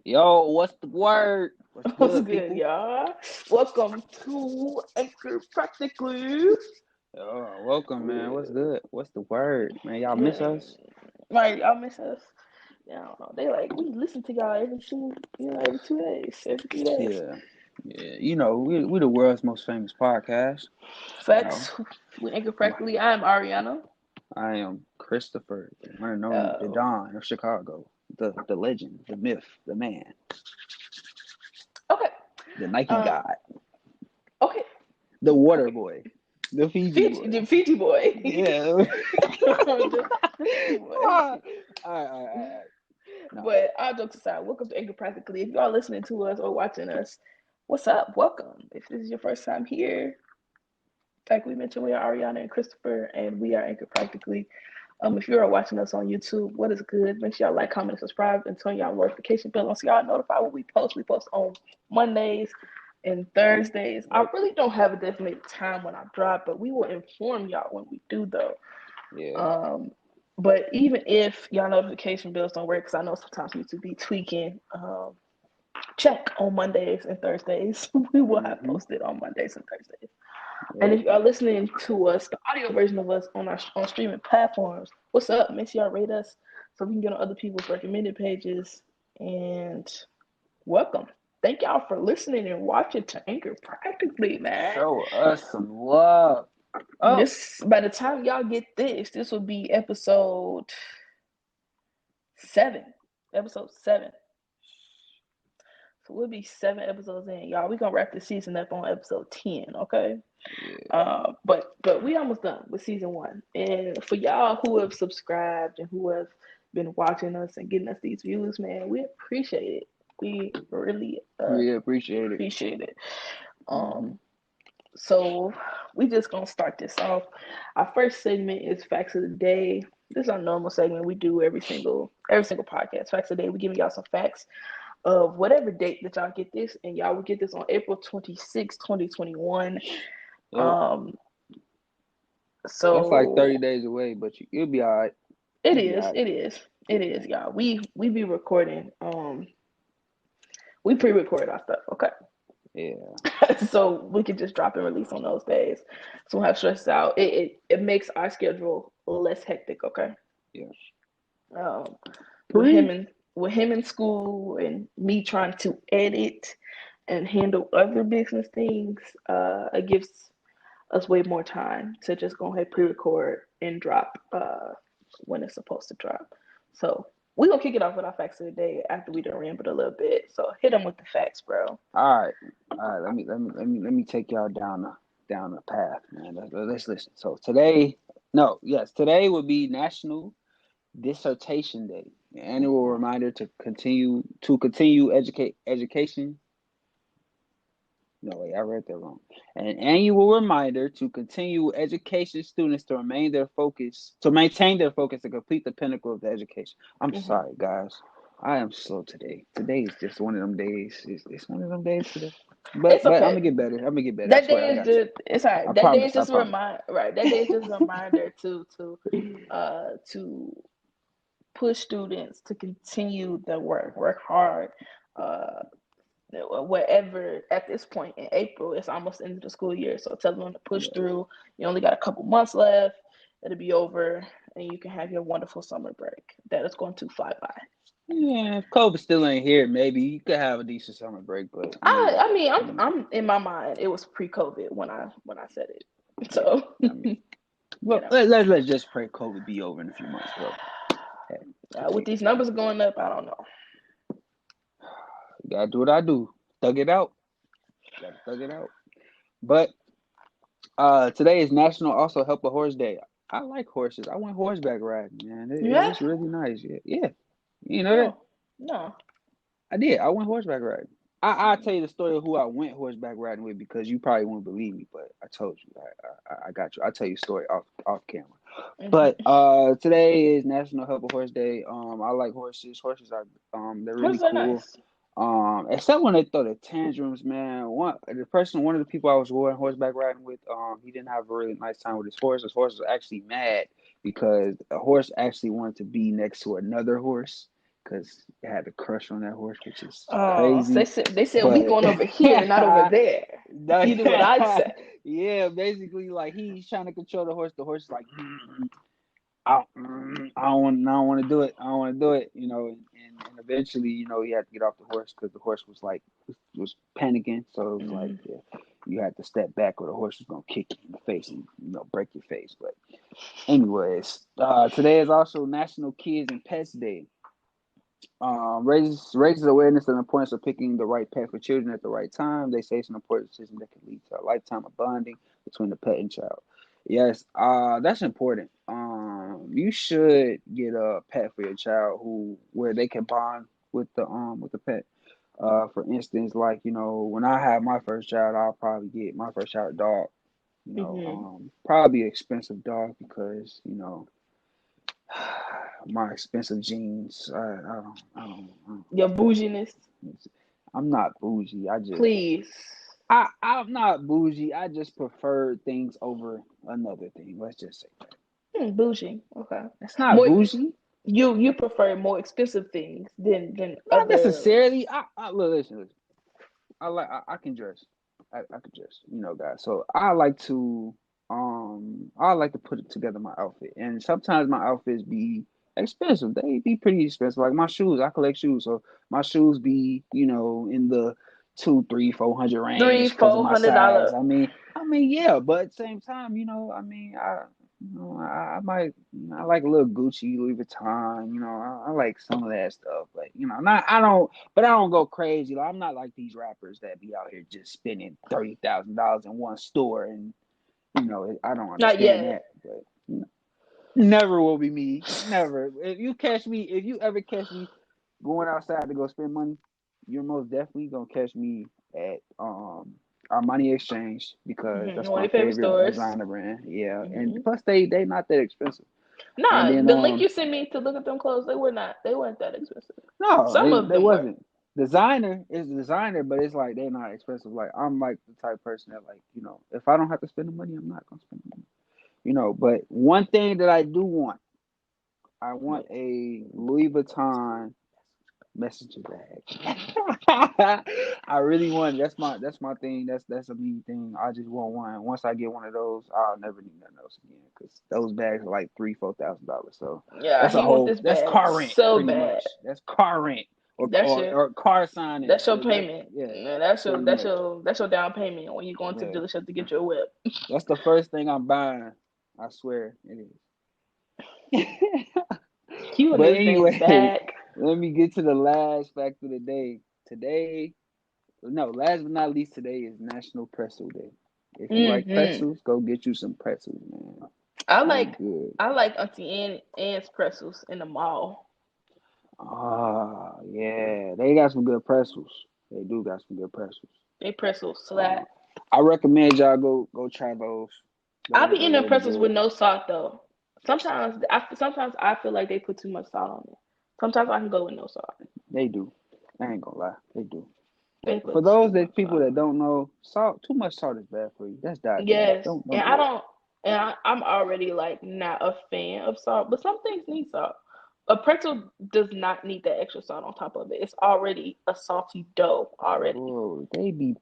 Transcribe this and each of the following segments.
Yo, what's the word? What's What's good, good, people? y'all? Welcome to Anchor Practically. Yo, welcome, man. What's good? What's the word, man? Y'all miss Man, us? right, y'all miss us. Yeah, I don't know. They like we listen to y'all every 2 days, every 3 days. Yeah, yeah. We the world's most famous podcast. You know, Facts with Anchor Wh- Practically. I'm Ariana. I am Christopher, the one and only, the Uh, Don of Chicago, the legend, the myth, the man, okay. the Nike Um. god, Okay. the water Okay. boy, the Fiji Fiji, boy. the Fiji boy. Yeah. the Fiji boy. All right. No, But all jokes aside, welcome to Anchor Practically. If y'all listening to us or watching us, what's up? Welcome. If this is your first time here, like we mentioned, we are Ariana and Christopher, and we are Anchor Practically. If you are watching us on YouTube, what is good? Make sure y'all like, comment, and subscribe, and turn y'all notification bell on so y'all notified when we post. We post on Mondays and Thursdays. I yep, really don't have a definite time when I drop, but we will inform y'all when we do, though. yeah. Um, but even if y'all notification bells don't work, because I know sometimes YouTube be tweaking, check on Mondays and Thursdays. We will have Mm-hmm. posted on Mondays and Thursdays. And Yep. if y'all listening to us, the audio version of us on our on streaming platforms, what's up? Make sure y'all rate us so we can get on other people's recommended pages. And welcome. Thank y'all for listening and watching to Anchor Practically, man. Show us some love. Oh, This by the time y'all get this will be episode 7. Episode 7. So we'll be 7 episodes in, y'all. We're gonna wrap the season up on episode 10, okay? yeah. But we almost done with season 1. And for y'all who have subscribed and who have been watching us and getting us these views, man, we appreciate it. We really We appreciate it. appreciate it. Mm-hmm. Um, so we just gonna start this off. Our first segment is facts of the day. This is our normal segment we do every single podcast. Facts of the day. We giving y'all some facts of whatever date that y'all get this, and y'all will get this on April 26, 2021. Yep. Um, That's like so 30 days away, but you'll be all right. it You'll be all is, right. it is, it is, y'all. We be recording. We pre-record our stuff, okay? Yeah. So we can just drop and release on those days. So we don't have stress out. It makes our schedule less hectic, okay? Yeah. Um, with him Pre. in with him in school and me trying to edit and handle other business things, it gives us way more time to just go ahead pre-record and drop when it's supposed to drop. So we're gonna kick it off with our facts of the day after we done rambled a little bit. So hit them with the facts, bro. All right. All right. Let me take y'all down the path, man. Let's listen. So today, no, yes, today would be National Dissertation Day, an annual reminder to continue education. No, wait, I read that wrong. An annual reminder to continue education students to maintain their focus and complete the pinnacle of the education. I'm Mm-hmm. sorry, guys. I am slow today. Today is just one of them days. It's one of them days today. But It's but I'm okay. gonna get better. I'm gonna get better. I That swear, day I is got you. just it's all I right. That day is promise. I just a promise. remind right. That day is just a reminder to push students to continue their work hard. Uh, whatever at this point in April, it's almost into the school year. So tell them to push Yeah. through. You only got a couple months left. It'll be over, and you can have your wonderful summer break. That is going to fly by. Yeah, if COVID still ain't here, maybe you could have a decent summer break, but I mean, I'm mm, I'm in my mind. It was pre-COVID when I said it. yeah. So I mean, you well, know, let's just pray COVID be over in a few months, bro. Hey, with hey, these numbers going up, I don't know. gotta do what I do. Thug it out. Gotta thug it out. But today is National Also Help a Horse Day. I like horses. I went horseback riding, man. Yeah? It's really nice. Yeah, yeah. You know that? Oh no. I did. I went horseback riding. I'll tell you the story of who I went horseback riding with because you probably won't believe me, but I told you. I got you. I'll tell you a story off camera. But Mm-hmm. today is National Help a Horse Day. I like horses. Horses are they're really Horses are cool. nice. Except when they throw the tantrums, man. One of the people I was going horseback riding with, he didn't have a really nice time with his horse. His horse was actually mad because a horse actually wanted to be next to another horse because I had a crush on that horse, which is Oh, crazy. they said we But going over here, not over there. no, You do what I say. yeah, basically, like he's trying to control the horse. The horse is like, I don't want to do it. I don't want to do it. And eventually, he had to get off the horse because the horse was like was panicking. So it was like, Mm-hmm. yeah, you had to step back, or the horse was gonna kick you in the face and break your face. But anyways, today is also National Kids and Pets Day. Raises awareness of the importance of picking the right pet for children at the right time. They say it's an important decision that can lead to a lifetime of bonding between the pet and child. Yes, that's important. You should get a pet for your child where they can bond with the pet. For instance, like when I have my first child, I'll probably get my first child a dog. Mm-hmm. Probably an expensive dog because my expensive jeans. Your bouginess, I'm not bougie. please. I'm not bougie. I just prefer things over another thing. Let's just say that. Bougie. Okay. That's not More bougie. you prefer more expensive things than Not other. necessarily. Look, listen. I can dress. I can dress. Guys. So I like to put it together my outfit, and sometimes my outfits be expensive. They be pretty expensive. Like my shoes, I collect shoes, so my shoes be in the two, three, 400 Three, range because of four my hundred size. dollar. I mean, yeah, but at the same time, I might, I like a little Gucci, Louis Vuitton. I like some of that stuff, but not I don't go crazy. Like, I'm not like these rappers that be out here just spending $30,000 in one store, and I don't Not understand yet. that. But never will be me. Never. If you ever catch me going outside to go spend money, you're most definitely gonna catch me at our money exchange because Mm-hmm. that's One my of your favorite favorite stores. designer brand. Yeah, and Mm-hmm. plus they not that expensive. And Nah, then the link you sent me to look at them clothes, they weren't that expensive. no, Some of they them were. wasn't. Designer is designer, but it's like they're not expensive. Like I'm like the type of person that like if I don't have to spend the money, I'm not gonna spend the money. But one thing that I do want, I want a Louis Vuitton messenger bag. I really want. That's my thing. That's a me thing. I just want one. Once I get one of those, I'll never need nothing else again because those bags are like $3,000-$4,000. So Yeah, he want this that's bag car rent so pretty bad. much. That's car rent or That's or, your or car signing. that's your That payment. yeah, Man, that's your pretty that's much. your that's your down payment when you go into the Yeah, dealership to get your whip. that's the first thing I'm buying. I swear it is. You and But this damn anyway, bag. let me get to the last fact of the day. Today, no, last but not least, today is National Pretzel Day. If you like Mm-hmm. pretzels, go get you some pretzels, man. I They like good. I like Auntie Anne's pretzels in the mall. Ah, yeah, they got some good pretzels. They do got some good pretzels. They pretzels Uh, slap. I recommend y'all go try those. I Those be are eating them really pretzels with good. no salt though. Sometimes I feel like they put too much salt on it. Sometimes I can go with no salt. They do. I ain't gonna lie, they do. They For put too those much people salt. that don't know, too much salt is bad for you. That's diabetes. Yes, Don't and do I that. don't, and I'm already like not a fan of salt, but some things need salt. A pretzel does not need that extra salt on top of it. It's already a salty dough already. Bro, they be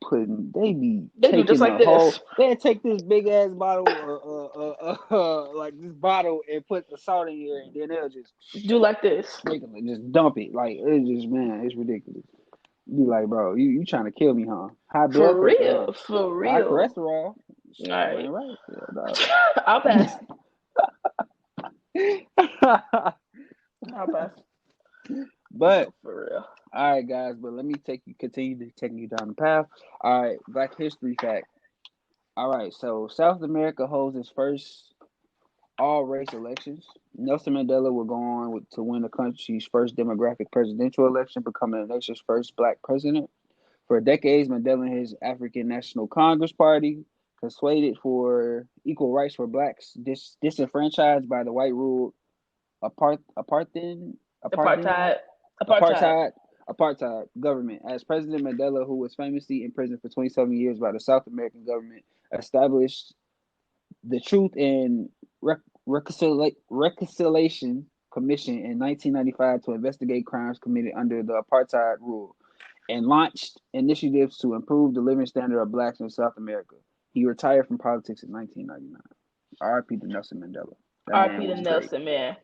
They do just taking like the whole, this. they take this big ass bottle, like this bottle and put the salt in here and then they'll just Do like this. just dump it. Like, it's just, man, it's ridiculous. You be like, bro, you trying to kill me, huh? High blood For pressure, huh? real, for High real. cholesterol. All Something right, ain't right. I'll pass. Yeah, I'll pass. but No, for real. all right, guys. But let me continue to take you down the path. All right, Black History fact. All right, so South America holds its first all race elections. Nelson Mandela will go on to win the country's first democratic presidential election, becoming the nation's first black president. For decades, Mandela and his African National Congress Party persuaded for equal rights for blacks disenfranchised by the white ruled apartheid apartheid Apartheid. Apartheid. apartheid apartheid government. As President Mandela, who was famously imprisoned for 27 years by the South American government, established the Truth and Reconciliation commission in 1995 to investigate crimes committed under the apartheid rule and launched initiatives to improve the living standard of blacks in South America. He retired from politics in 1999. R.I.P. to Nelson Mandela. That man R.P. to was great. Nelson, man.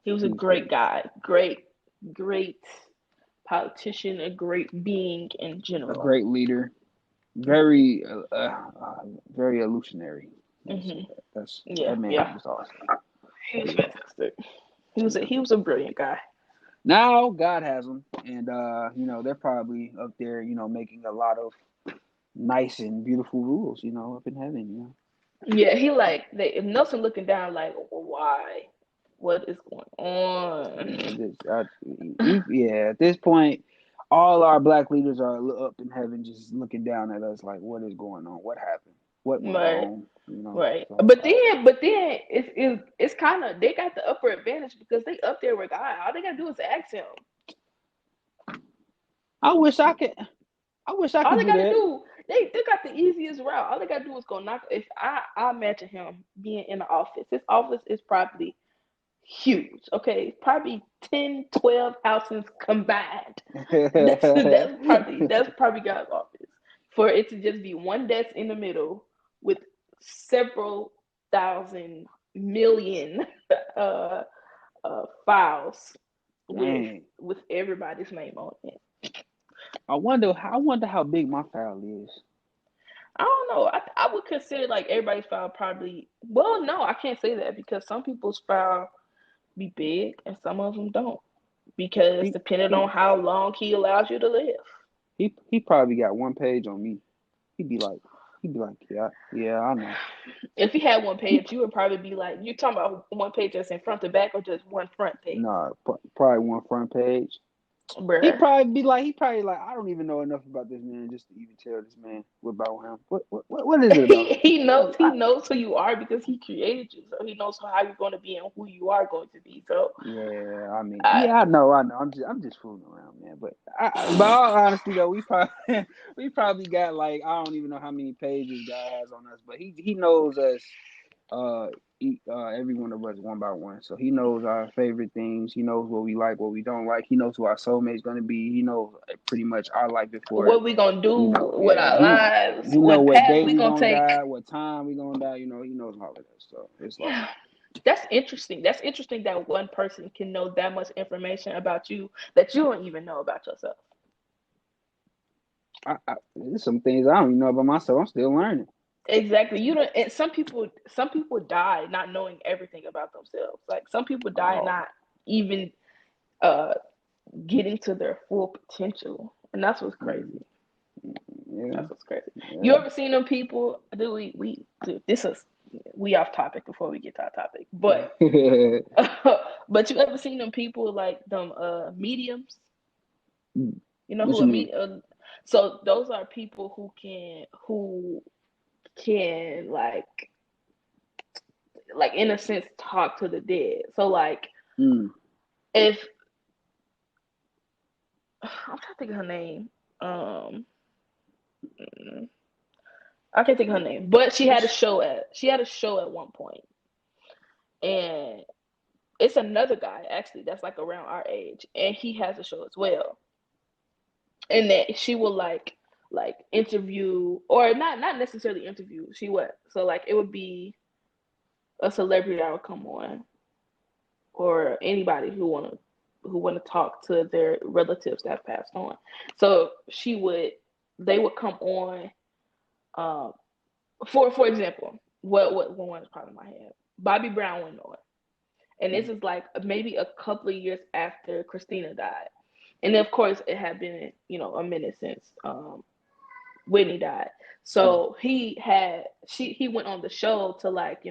He was a He was great great. guy. Great politician, a great being in A general. great leader. Very, very illusionary. That man Yeah. was awesome. He was fantastic. He was a brilliant guy. Now God has them, and they're probably up there, making a lot of nice and beautiful rules, up in heaven. Yeah, if Nelson looking down like, well, why? What is going on? At this point, all our black leaders are up in heaven, just looking down at us like, what is going on? What happened? What went Right. wrong? Right. So, But then it's kind of, they got the upper advantage because they up there with God. All they gotta do is ask him. I wish I could All they do gotta that. do, they got the easiest route. All they gotta do is go knock. If I imagine him being in the office, his office is probably huge. Okay, probably 10, 12 houses combined. That's probably God's office. For it to just be one desk in the middle with several thousand million files with everybody's name on it. I wonder how big my file is. I don't know. I would consider like everybody's file probably. Well, no, I can't say that because some people's file be big and some of them don't. Because depending on how long he allows you to live. He probably got one page on me. He'd be like, yeah, I know. If he had one page, you would probably be like, you talking about one page that's in front to back or just one front page? No, probably one front page. Bruh. He'd probably like, I don't even know enough about this man just to even tell this man about him. What is it about? He knows who you are because he created you, so he knows how you're going to be and who you are going to be. So yeah, I know. I'm just fooling around, man. But all honesty though, we probably got like, I don't even know how many pages God has on us, but he knows us. Every one of us one by one. So he knows our favorite things. He knows what we like, what we don't like. He knows who our soulmate's gonna be. He knows pretty much our life before. What we gonna do with our lives? He know what path day we gonna take? Die, what time we gonna die. He knows all of that. So it's like, that's interesting. That's interesting that one person can know that much information about you that you don't even know about yourself. There's some things I don't even know about myself. I'm still learning. Exactly. You don't. And some people die not knowing everything about themselves. Like some people die not even getting to their full potential, and that's what's crazy. Yeah. That's what's crazy. Yeah. You ever seen them people? We off topic before we get to our topic, but but you ever seen them people like them mediums? You know what who a medium? So those are people who can like in a sense talk to the dead. So like if I'm trying to think of her name. I can't think of her name, but she had a show at one point, and it's another guy actually that's like around our age, and he has a show as well, and that she will like interview, or not necessarily interview. So like it would be a celebrity that would come on, or anybody who want to talk to their relatives that have passed on. So they would come on. For example, what one is part of my head? Bobby Brown went on, and this is like maybe a couple of years after Christina died, and of course it had been a minute since Whitney died. So he went on the show to like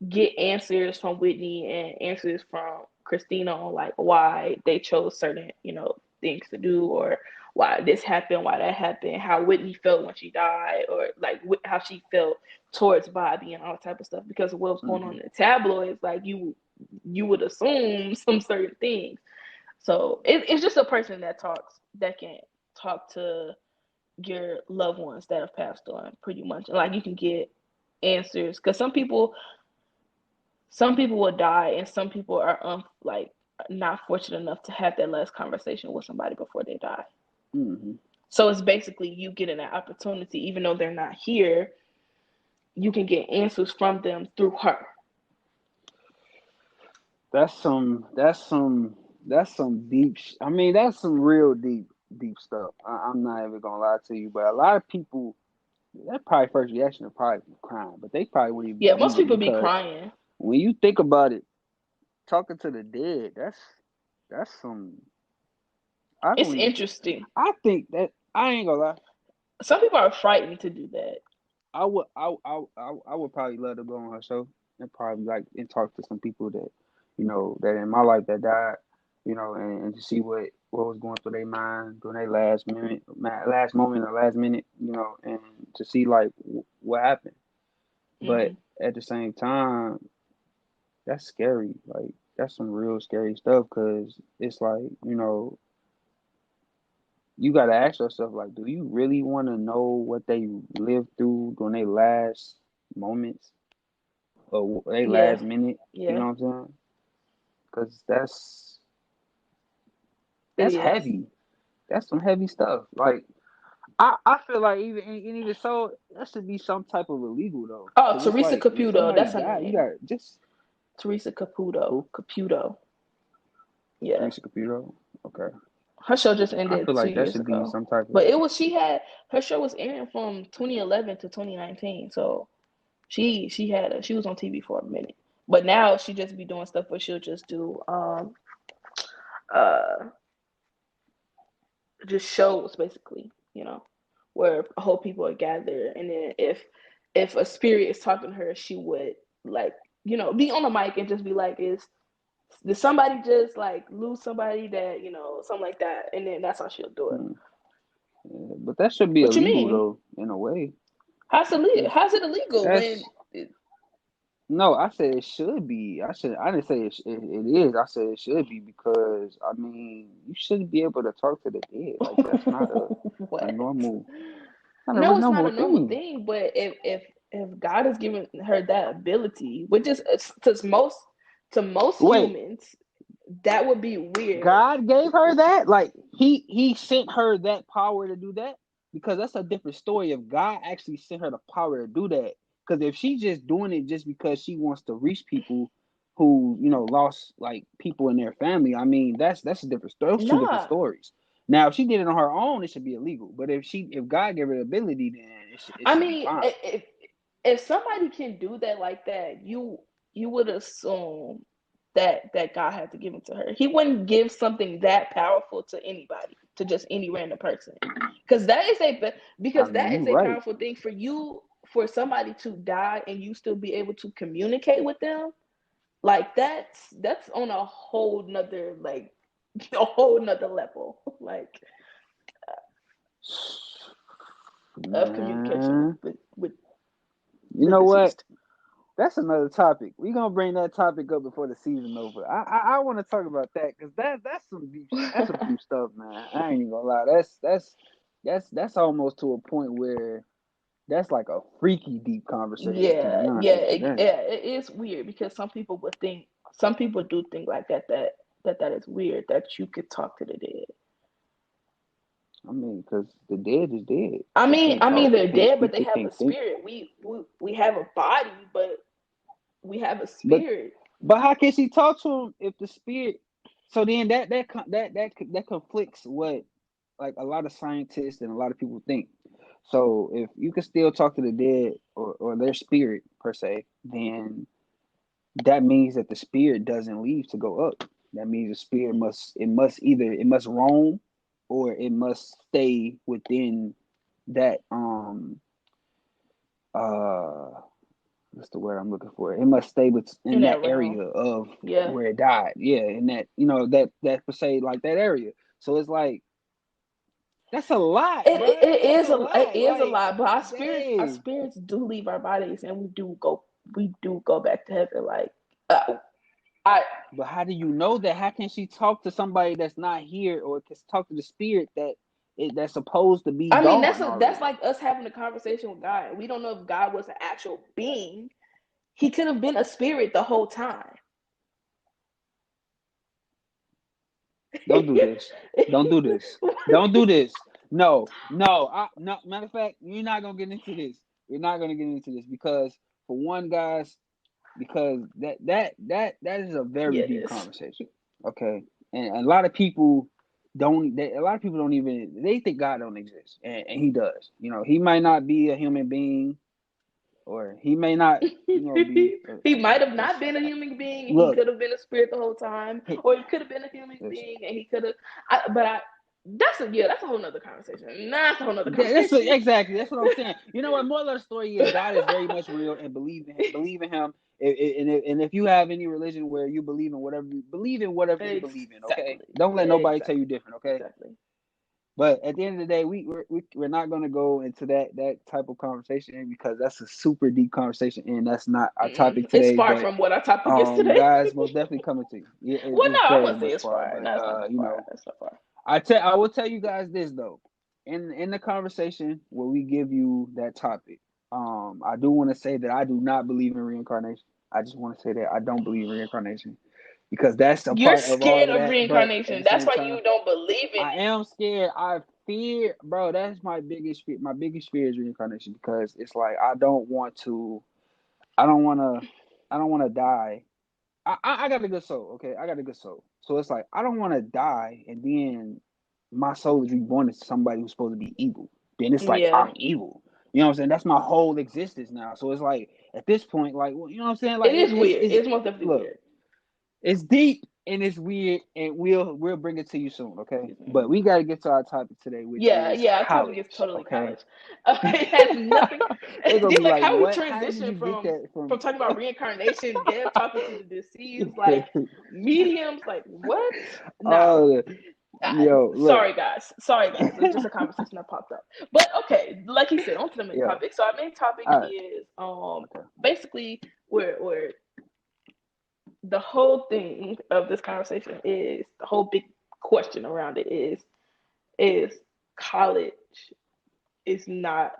get answers from Whitney and answers from Christina on like why they chose certain things to do, or why this happened, why that happened, how Whitney felt when she died, or like how she felt towards Bobby and all type of stuff. Because of what was going on in the tabloids, like you would assume some certain things. So it's just a person that can talk to your loved ones that have passed on, pretty much. Like you can get answers, because some people some people will die, and some people are like not fortunate enough to have that last conversation with somebody before they die. Mm-hmm. So it's basically you getting that opportunity, even though they're not here, you can get answers from them through her. That's some deep. I mean, that's some real deep stuff. I'm not even gonna lie to you, but a lot of people, their probably first reaction is probably crying, but they probably wouldn't even Yeah, most believe it people be because crying. when you think about it, talking to the dead, that's some. I It's don't even. interesting. I think that I ain't gonna lie. Some people are frightened to do that. I would probably love to go on her show and probably like and talk to some people that that in my life that died, and to see what was going through their mind during their last moment or last minute, and to see like what happened. But Hmm. at the same time, that's scary. Like that's some real scary stuff because it's like you got to ask yourself like, do you really want to know what they lived through during their last moments or their Yeah, last minute? You yeah, know what I'm saying? Because it that's is. heavy. That's some heavy stuff. Like I feel like even so, that should be some type of illegal though. Oh, Because it's Teresa like when Caputo, somebody that's her died, you name. got just Teresa Caputo. who Caputo. Yeah. Teresa Computer. Okay, Her show just I ended feel two like that years should be ago. some type But of. it was she had her show was airing from 2011 to 2019. So she was on TV for a minute. But now she just be doing stuff where she'll just do uh just shows basically, where a whole people are gathered, and then if a spirit is talking to her, she would like, be on the mic and just be like, did somebody just like lose somebody that, something like that, and then that's how she'll do it. Hmm, yeah, but that should be What you illegal mean? though, in a way. How's it illegal when That's No, I said it should be. I didn't say it is. I said it should be because I mean you shouldn't be able to talk to the dead. Like that's not a what? normal not a No, it's not normal a normal thing. thing, but if God has given her that ability, which is to most Wait, humans, that would be weird. God gave her that? Like he sent her that power to do that? Because that's a different story if God actually sent her the power to do that. Because if she's just doing it just because she wants to reach people who, lost like people in their family, I mean that's a different story. Those two different Nah, stories. Now if she did it on her own, it should be illegal. But if God gave her the ability, then it I should be mean, fine. if somebody can do that like that, you would assume that God had to give it to her. He wouldn't give something that powerful to anybody, to just any random person, because I because that mean is you're a right. powerful thing for somebody to die and you still be able to communicate with them. Like that's on a whole nother like a whole nother level like of communication Man. with You the know what? deceased. That's another topic. We're gonna bring that topic up before the season over. I want to talk about that because that's some deep stuff, man. I ain't even gonna lie. That's almost to a point where that's like a freaky deep conversation. To be Yeah, honest yeah, with you, dang. yeah. It is weird because some people do think like that is weird that you could talk to the dead. I mean, because the dead is dead. I They mean, can't I talk. mean They they're can't dead, but speak. they They have a can't think. spirit. We have a body, but we have a But spirit. but how can she talk to him if the spirit? So then that conflicts what like a lot of scientists and a lot of people think. So if you can still talk to the dead or their spirit per se, then that means that the spirit doesn't leave to go up. That means the spirit must roam or it must stay within that uh what's the word I'm looking for? It must stay In within that that realm. area of Yeah. where it died. Yeah, in that that per se like that area. So it's like that's a lot, bro. That's a It lot. is a Like, lot, but our dang. spirits do leave our bodies, and we do go back to heaven. Like, uh, I But how do you know that? How can she talk to somebody that's not here, or can talk to the spirit that's supposed to be I mean gone that's already? like us having a conversation with God. We don't know if God was an actual being, He could have been a spirit the whole time. Don't do this. Don't do this. Don't do this. No. No. Matter of fact, you're not gonna get into this. We're not gonna get into this because, for one, guys, because that is a very deep conversation. Okay, and a lot of people don't. A lot of people don't even. They think God don't exist, and He does. He might not be a human being, or He may not. Be. He might have not been a human being. Look, he could have been a spirit the whole time, or he could have been a human being, and he could have. That's a whole nother conversation. That's a whole nother conversation. Exactly. That's what I'm saying. You know what? Moral of the story is God is very much real, and believe in Him. And if you have any religion where you believe in whatever you believe in, okay? Don't let nobody tell you different, okay? Exactly. But at the end of the day, we're not going to go into that type of conversation because that's a super deep conversation, and that's not our topic today. It's far from what our topic is today. Guys, most definitely coming to you. I wouldn't say it's far. That's not far. I will tell you guys this though, in the conversation where we give you that topic, I do want to say that I do not believe in reincarnation. I just want to say that I don't believe in reincarnation because that's a You're part of all scared of of reincarnation. That's why you don't believe it. I am scared. I fear, bro. That's my biggest fear. My biggest fear is reincarnation because it's like I don't want to die. I got a good soul, okay? I got a good soul. So it's like I don't want to die and then my soul is reborn as somebody who's supposed to be evil. Then it's like I'm evil. You know what I'm saying? That's my whole existence now. So it's like at this point, like, well, you know what I'm saying? Like it is weird. It's most definitely weird. It's deep and it's weird, and we'll bring it to you soon, okay? But we got to get to our topic today, which is our college, topic is totally college. It has nothing. It's like how we transition from talking about reincarnation, death, talking to the deceased, like mediums, like what? No. Sorry guys. It's just a conversation that popped up. But okay, like he said, on to the main topic. So our main topic is basically where the whole thing of this conversation is the whole big question around it is college is not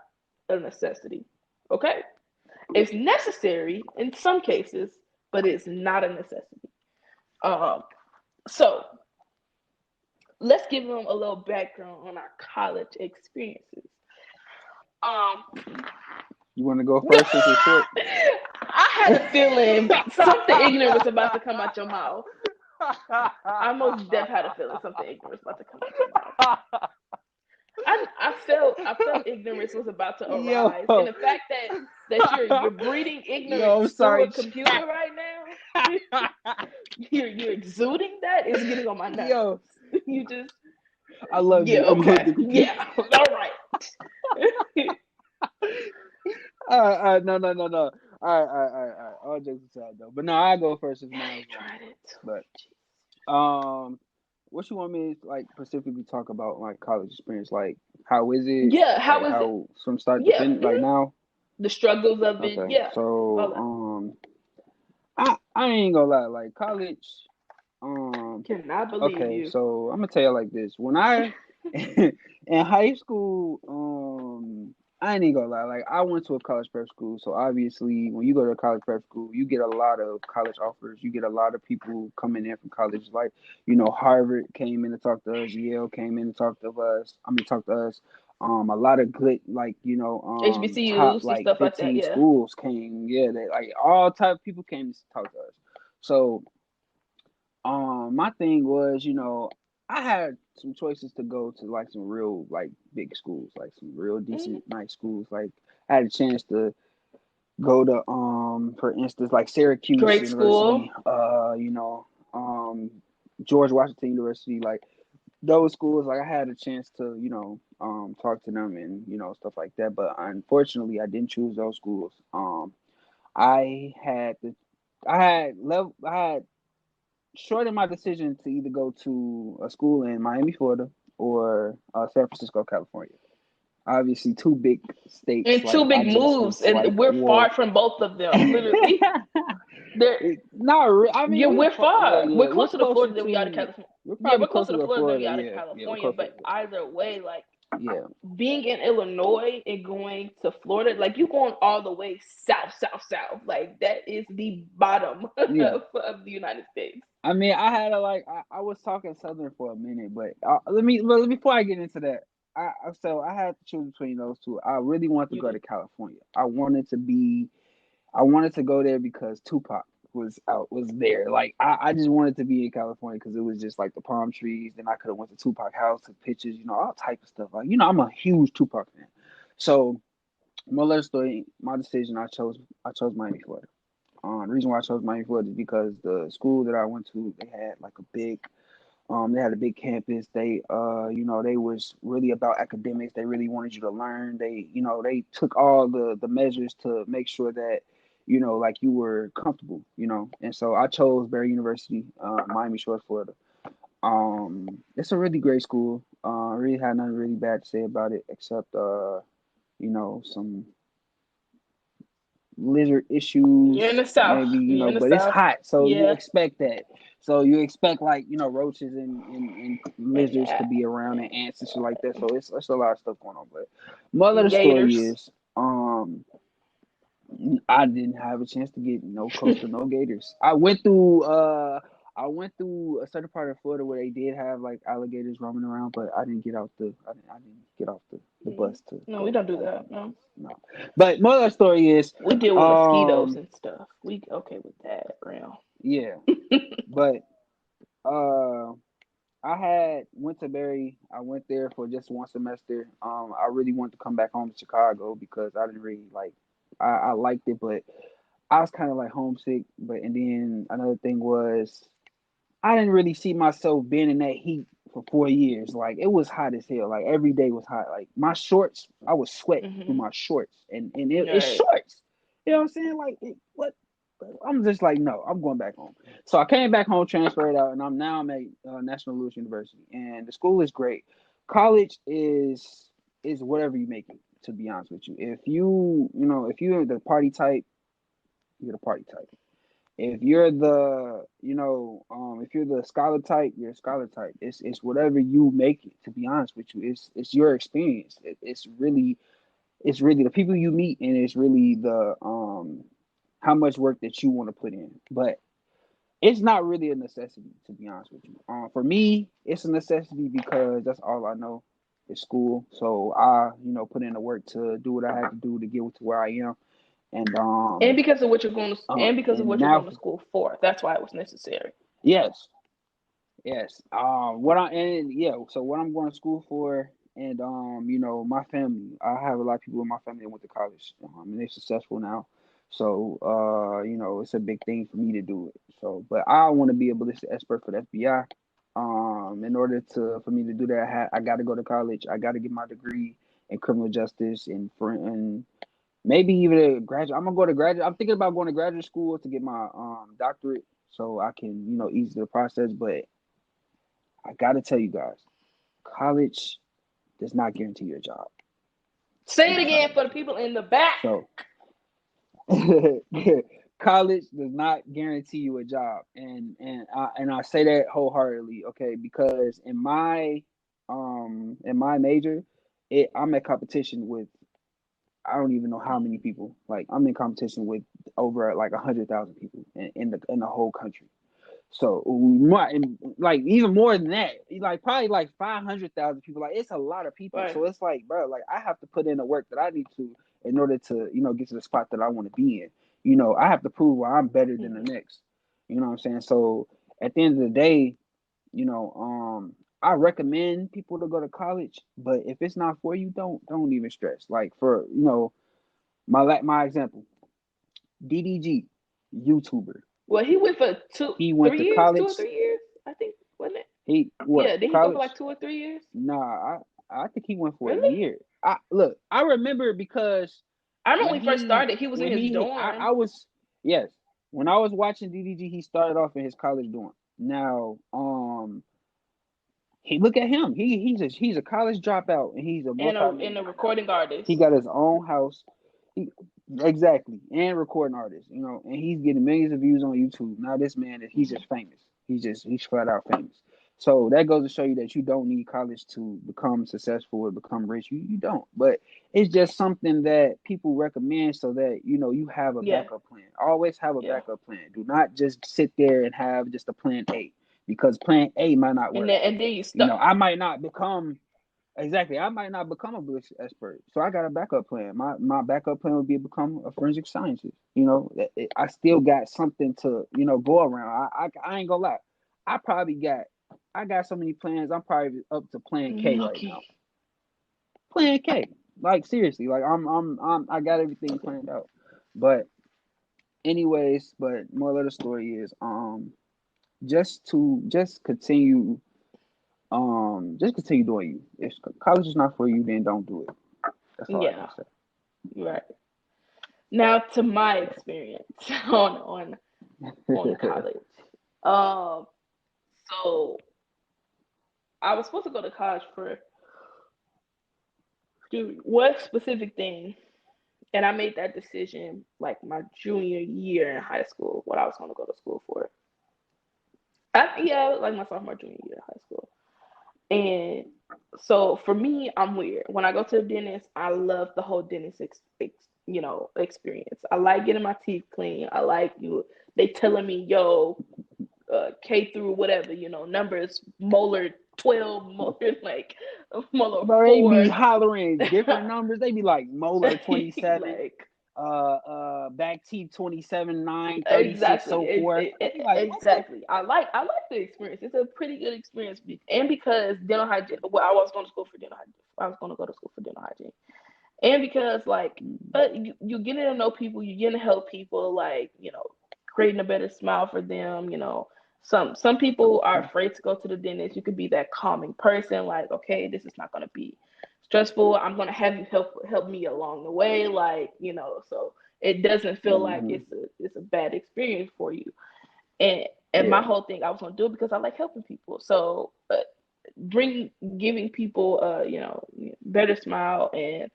a necessity. Okay? It's necessary in some cases, but it's not a necessity. So let's give them a little background on our college experiences. You want to go first since it's short? I had a feeling something ignorant was about to come out your mouth. I most definitely had a feeling something ignorant was about to come out your mouth. I felt ignorance was about to arise, and the fact that you're breeding ignorance through a computer right now, you're exuding that is getting on my nerves. You just, I love you. Okay, all right. All right. No. All right. All jokes aside, though. But no, I go first. I tried it. But what you want me to like specifically talk about my college experience? Like, how is it? Yeah, how is it from start to finish? Like now, the struggles of it. Yeah. So I ain't gonna lie. Like college. Cannot believe you. Okay, so I'm gonna tell you like this. When I in high school, I ain't gonna lie. Like I went to a college prep school, so obviously when you go to a college prep school, you get a lot of college offers. You get a lot of people coming in from college. Like Harvard came in to talk to us. Yale came in to talk to us. A lot of good, like HBCUs, top like stuff 15 like that, schools came. Yeah, they like all type of people came to talk to us. So. My thing was, I had some choices to go to like some real like big schools, like some real decent nice schools. Like I had a chance to go to for instance like Syracuse University, George Washington University, like those schools. Like I had a chance to talk to them and stuff like that. But unfortunately, I didn't choose those schools. I had shortened my decision to either go to a school in Miami, Florida, or San Francisco, California. Obviously, two big states and two big moves, and we're far from both of them. Literally, we're far. We're closer to Florida than we are to California. We're closer to Florida than we are to California. But either way, like Yeah. Being in Illinois and going to Florida, like you going all the way south, south, south. Like that is the bottom Yeah. of the United States. I mean, I had a like I was talking Southern for a minute, but let me before I get into that. So I had to choose between those two. I really wanted to You go to did. California. I wanted to go there because Tupac was there. Like I just wanted to be in California because it was just like the palm trees. Then I could have went to Tupac house, took pictures, all type of stuff. Like I'm a huge Tupac fan. So my little story, my decision, I chose Miami, Florida. The reason why I chose Miami, Florida is because the school that I went to, they had a big campus. They was really about academics. They really wanted you to learn. They took all the measures to make sure that, like you were comfortable. And so I chose Barry University, Miami Shores, Florida. It's a really great school. I really had nothing really bad to say about it except, some lizard You're in issues, the South. maybe, You're in the but it's South. hot, so you Yeah. expect that. So you expect like, roaches and And lizards to be around and ants and shit like that. So it's a lot of stuff going on. But moral of the story Gators. is, I didn't have a chance to get close to no gators. I went through a certain part of Florida where they did have like alligators roaming around, but I didn't get off the bus to No, we go don't do like that. No. no. But moral of the story is, We deal with mosquitoes um and stuff. We okay with that realm. yeah, but uh I had went to Barry. I went there for just one semester. I really wanted to come back home to Chicago because I didn't really like. I liked it, but I was kind of like homesick. But and then another thing was I didn't really see myself being in that heat for 4 years. Like it was hot as hell. Like every day was hot. Like my shorts, I was sweating through Hmm. my shorts, and it's Right. shorts. You know what I'm saying? Like what? I'm just like, no, I'm going back home. So I came back home, transferred out, and I'm at National Louis University, and the school is great. College is whatever you make it. To be honest with you, if you're the party type, you're the party type. If you're the scholar type, you're a scholar type. It's whatever you make it. To be honest with you, it's your experience. It's really the people you meet, and it's really the how much work that you want to put in. But it's not really a necessity, to be honest with you. For me, it's a necessity because that's all I know is school. So I put in the work to do what I had to do to get to where I am, and And because of what you're going to, and because of and what you're going now, to school for, that's why it was necessary. yes, yes. What I and yeah. So what I'm going to school for, and my family. I have a lot of people in my family that went to college, and they're successful now. So it's a big thing for me to do it. So, but I want to be a ballistic expert for the FBI. In order for me to do that, I got to go to college. I got to get my degree in criminal justice and maybe even a graduate. I'm gonna go to graduate. I'm thinking about going to graduate school to get my doctorate, so I can ease the process. But I gotta tell you guys, college does not guarantee your job. Say I'm it just not again gonna for the lie to you. people in the back. So college does not guarantee you a job, and I say that wholeheartedly, okay? Because in my major, I'm at competition with I don't even know how many people. Like I'm in competition with over like 100,000 people in the whole country. So like even more than that, like probably like 500,000 people. Like it's a lot of people. Right. So it's like, bro, like I have to put in the work that I need to in order to get to the spot that I want to be in. I have to prove why I'm better than the Mm-hmm. next. You know what I'm saying? So at the end of the day, I recommend people to go to college, but if it's not for you, don't even stress. Like for my example, DDG, YouTuber. Well, he went for two, He went three to years, two or college. 3 years, I think, wasn't it? He what Yeah, did he go for like college? 2 or 3 years? Nah, I think he went for a Really? year. I remember because I remember when when he first he started, he was in when his he dorm. I was yes, when I was watching DDG, he started off in his college dorm. Now, he look at him. He's a college dropout, and he's a And a multi-millionaire now. recording He artist. got his own house. He, exactly, and recording artist. And he's getting millions of views on YouTube. Now this man he's Hmm. just famous. He's flat out famous. So that goes to show you that you don't need college to become successful or become rich. You don't. But it's just something that people recommend so that you have a Yeah. backup plan. Always have a Yeah. backup plan. Do not just sit there and have just a plan A, because plan A might not And work. then you stuck. I might not become exactly. I might not become a Bush expert, so I got a backup plan. My backup plan would be to become a forensic scientist. I still got something to go around. I ain't gonna lie. I probably I got so many plans. I'm probably up to plan K right Okay. now. Plan K, like seriously, like I got everything planned out. But anyways, but moral of the story is just continue doing you. If college is not for you, then don't do it. That's all I Yeah. gotta say. Right. Now to my experience on college. Um. So I was supposed to go to college for one specific thing, and I made that decision like my junior year in high school. What I was going to go to school for. Like my sophomore junior year in high school. And so for me, I'm weird. When I go to the dentist, I love the whole dentist experience. I like getting my teeth clean. I like they telling me, yo, K through whatever, numbers, molar 12, molar like molar Bro, they 4. be hollering different numbers. They be like molar 27, Like back teeth 27, 9, 36, exactly, so forth. I be like, what the exactly. I like the experience. It's a pretty good experience, and because dental hygiene. Well, I was going to school for dental hygiene. I was going to go to school for dental hygiene, and because like, you getting to know people, you getting to help people, like creating a better smile for them. Some people are afraid to go to the dentist. You could be that calming person, like, okay, this is not going to be stressful. I'm going to have you help me along the way, like so it doesn't feel like Mm-hmm. it's a bad experience for you. And my Yeah. whole thing, I was going to do it because I like helping people. So giving people better smile and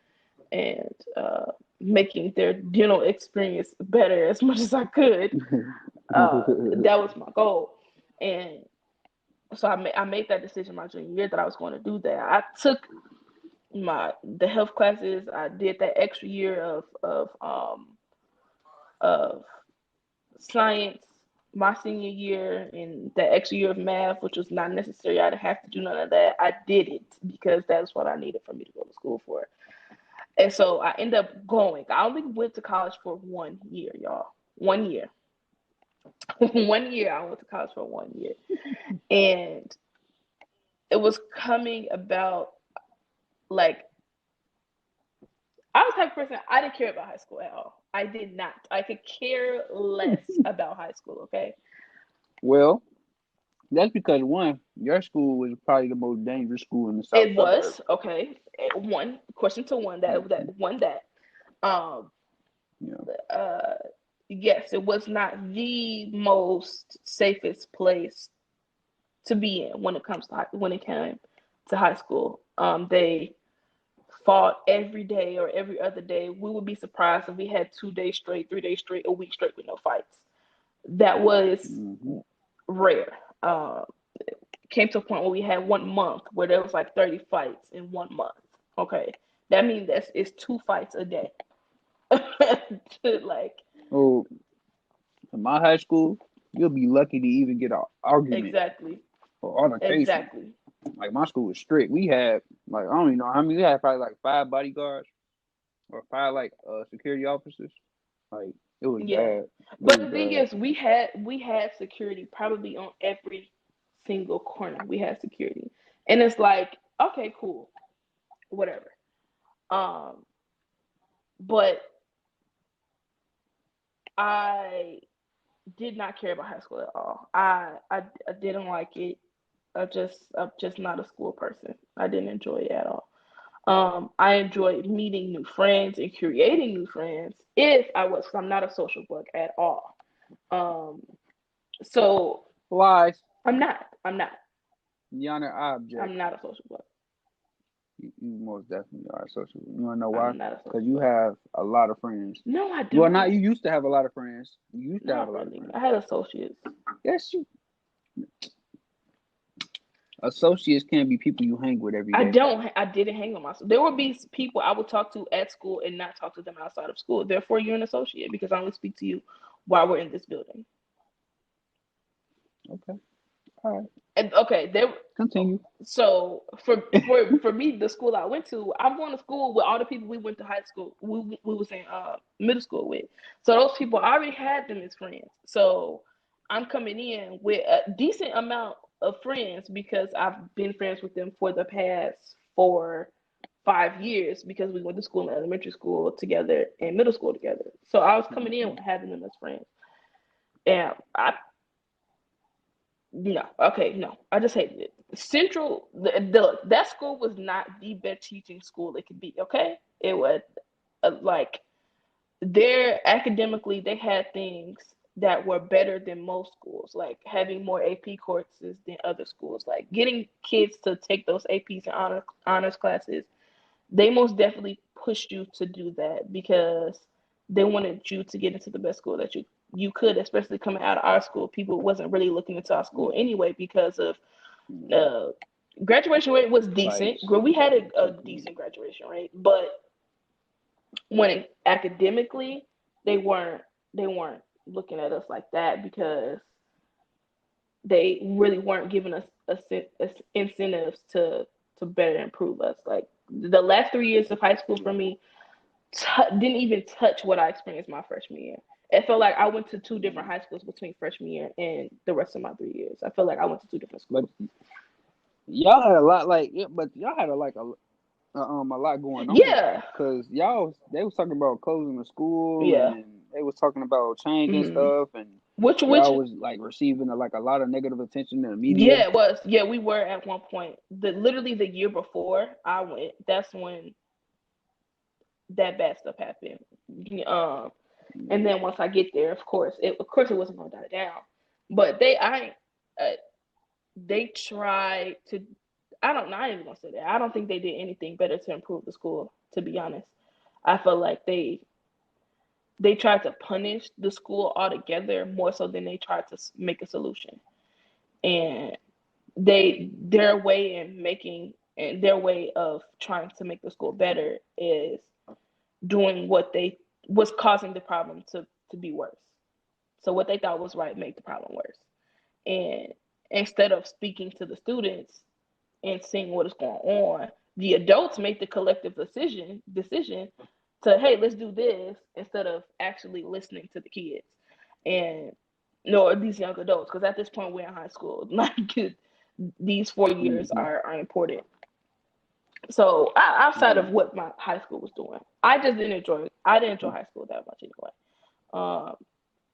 making their dental experience better as much as I could. That was my goal, and so I made that decision my junior year that I was going to do that. I took the health classes. I did that extra year of science my senior year, and that extra year of math, which was not necessary. I didn't have to do none of that. I did it because that's what I needed for me to go to school for. And so I ended up going. I only went to college for 1 year, y'all. 1 year. 1 year. I went to college for 1 year. And it was coming about like I was the type of person, I didn't care about high school at all. I did not. I could care less about high school, okay? Well, that's because one, your school was probably the most dangerous school in the south It suburb. was, okay. One question to one that Mm-hmm. one that. Um Yeah. uh yes, it was not the most safest place to be in when it came to high school. They fought every day or every other day. We would be surprised if we had 2 days straight, 3 days straight, a week straight with no fights. That was Mm-hmm. rare. Came to a point where we had 1 month where there was like 30 fights in 1 month. Okay, that means it's 2 fights a day. Like Oh, in my high school, you'll be lucky to even get an argument exactly, or altercation. exactly. Like my school was strict. We had like I don't even know how many. We had probably like 5 bodyguards or 5 security officers. Like it was Yeah, bad. It but was the thing bad. is, we had security probably on every single corner. We had security, and it's like, okay, cool, whatever. Um, but I did not care about high school at all. I didn't like it. I'm just not a school person. I didn't enjoy it at all. I enjoyed meeting new friends and creating new friends. If I was, 'cause I'm not a social bug at all. Um, so Lies. I'm not. I'm not. Yana, I object. I'm not a social bug. You most definitely are social. You wanna know why? I'm not a Because social you bug. have a lot of friends. No, I Well, not don't. you used to have a lot of friends. You used to have a Not lot of really. friends. I had associates. Yes, you. Associates can't be people you hang with every I day. don't. I didn't hang on myself. There would be people I would talk to at school and not talk to them outside of school. Therefore, you're an associate because I only speak to you while we're in this building. Okay. All right. And okay, there. Continue. So for me, the school I went to, I'm going to school with all the people we went to high school. We was in middle school with. So those people I already had them as friends. So I'm coming in with a decent amount of friends because I've been friends with them for the past 4, 5 years because we went to school in elementary school together and middle school together. So I was coming in having them as friends. And I no, okay, no. I just hated it. Central, that school was not the best teaching school it could be. Okay, it was like there academically they had things that were better than most schools, like having more AP courses than other schools, like getting kids to take those APs and honors classes. They most definitely pushed you to do that because they wanted you to get into the best school that you could, especially coming out of our school. People wasn't really looking into our school anyway because of uh, graduation rate was decent. Fights. We had a decent graduation rate, but when academically they weren't looking at us like that because they really weren't giving us incentives to better improve us. Like the last 3 years of high school for me didn't even touch what I experienced my freshman year. It felt like I went to two different high schools between freshman year and the rest of my 3 years. I felt like I went to two different But schools. y'all had a lot like yeah, but y'all had a lot going on Yeah, because y'all they was talking about closing the school yeah. and they was talking about changing hmm stuff and which y'all was like receiving like a lot of negative attention in the media. yeah, it was. Yeah, we were at one point. Literally the year before I went, that's when that bad stuff happened. Um, and then once I get there, of course it wasn't gonna die down. But uh, they tried to. I don't know. I ain't even gonna say that. I don't think they did anything better to improve the school. To be honest, I felt like they tried to punish the school altogether more so than they tried to make a solution. And their way in making and their way of trying to make the school better is doing what they was causing the problem to be worse. So what they thought was right made the problem worse. And instead of speaking to the students and seeing what is going on, the adults make the collective decision to hey, let's do this instead of actually listening to the kids and no these young adults because at this point we're in high school. Like these 4 years Mm-hmm. are important. So outside of Mm-hmm. what my high school was doing, I just didn't enjoy it. I didn't enjoy high school that much anyway. Um,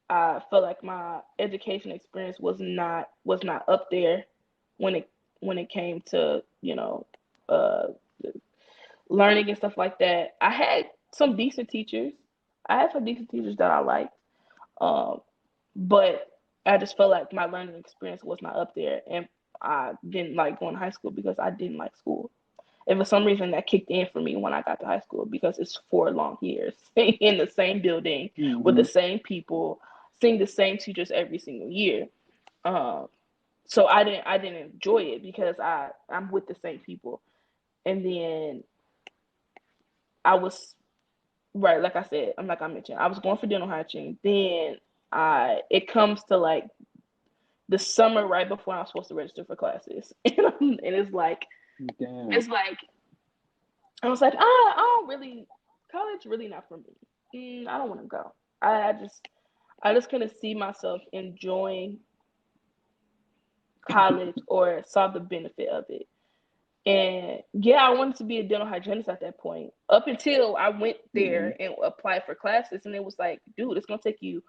I felt like my education experience was not up there when it came to uh, learning and stuff like that. I had some decent teachers. I had some decent teachers that I liked, um, but I just felt like my learning experience was not up there, and I didn't like going to high school because I didn't like school. And for some reason, that kicked in for me when I got to high school because it's 4 long years in the same building with Mm-hmm. the same people, seeing the same teachers every single year. Um, so I didn't enjoy it because I'm with the same people, and then I was right, like I said, like I mentioned, I was going for dental hygiene. Then I it comes to like the summer right before I'm supposed to register for classes, and it's like Damn. it's like I was like, I don't really college really not for me. I don't want to go. I just couldn't see myself enjoying college or saw the benefit of it. And yeah, I wanted to be a dental hygienist at that point. Up until I went Mm-hmm. there and applied for classes, and it was like, dude, it's gonna take you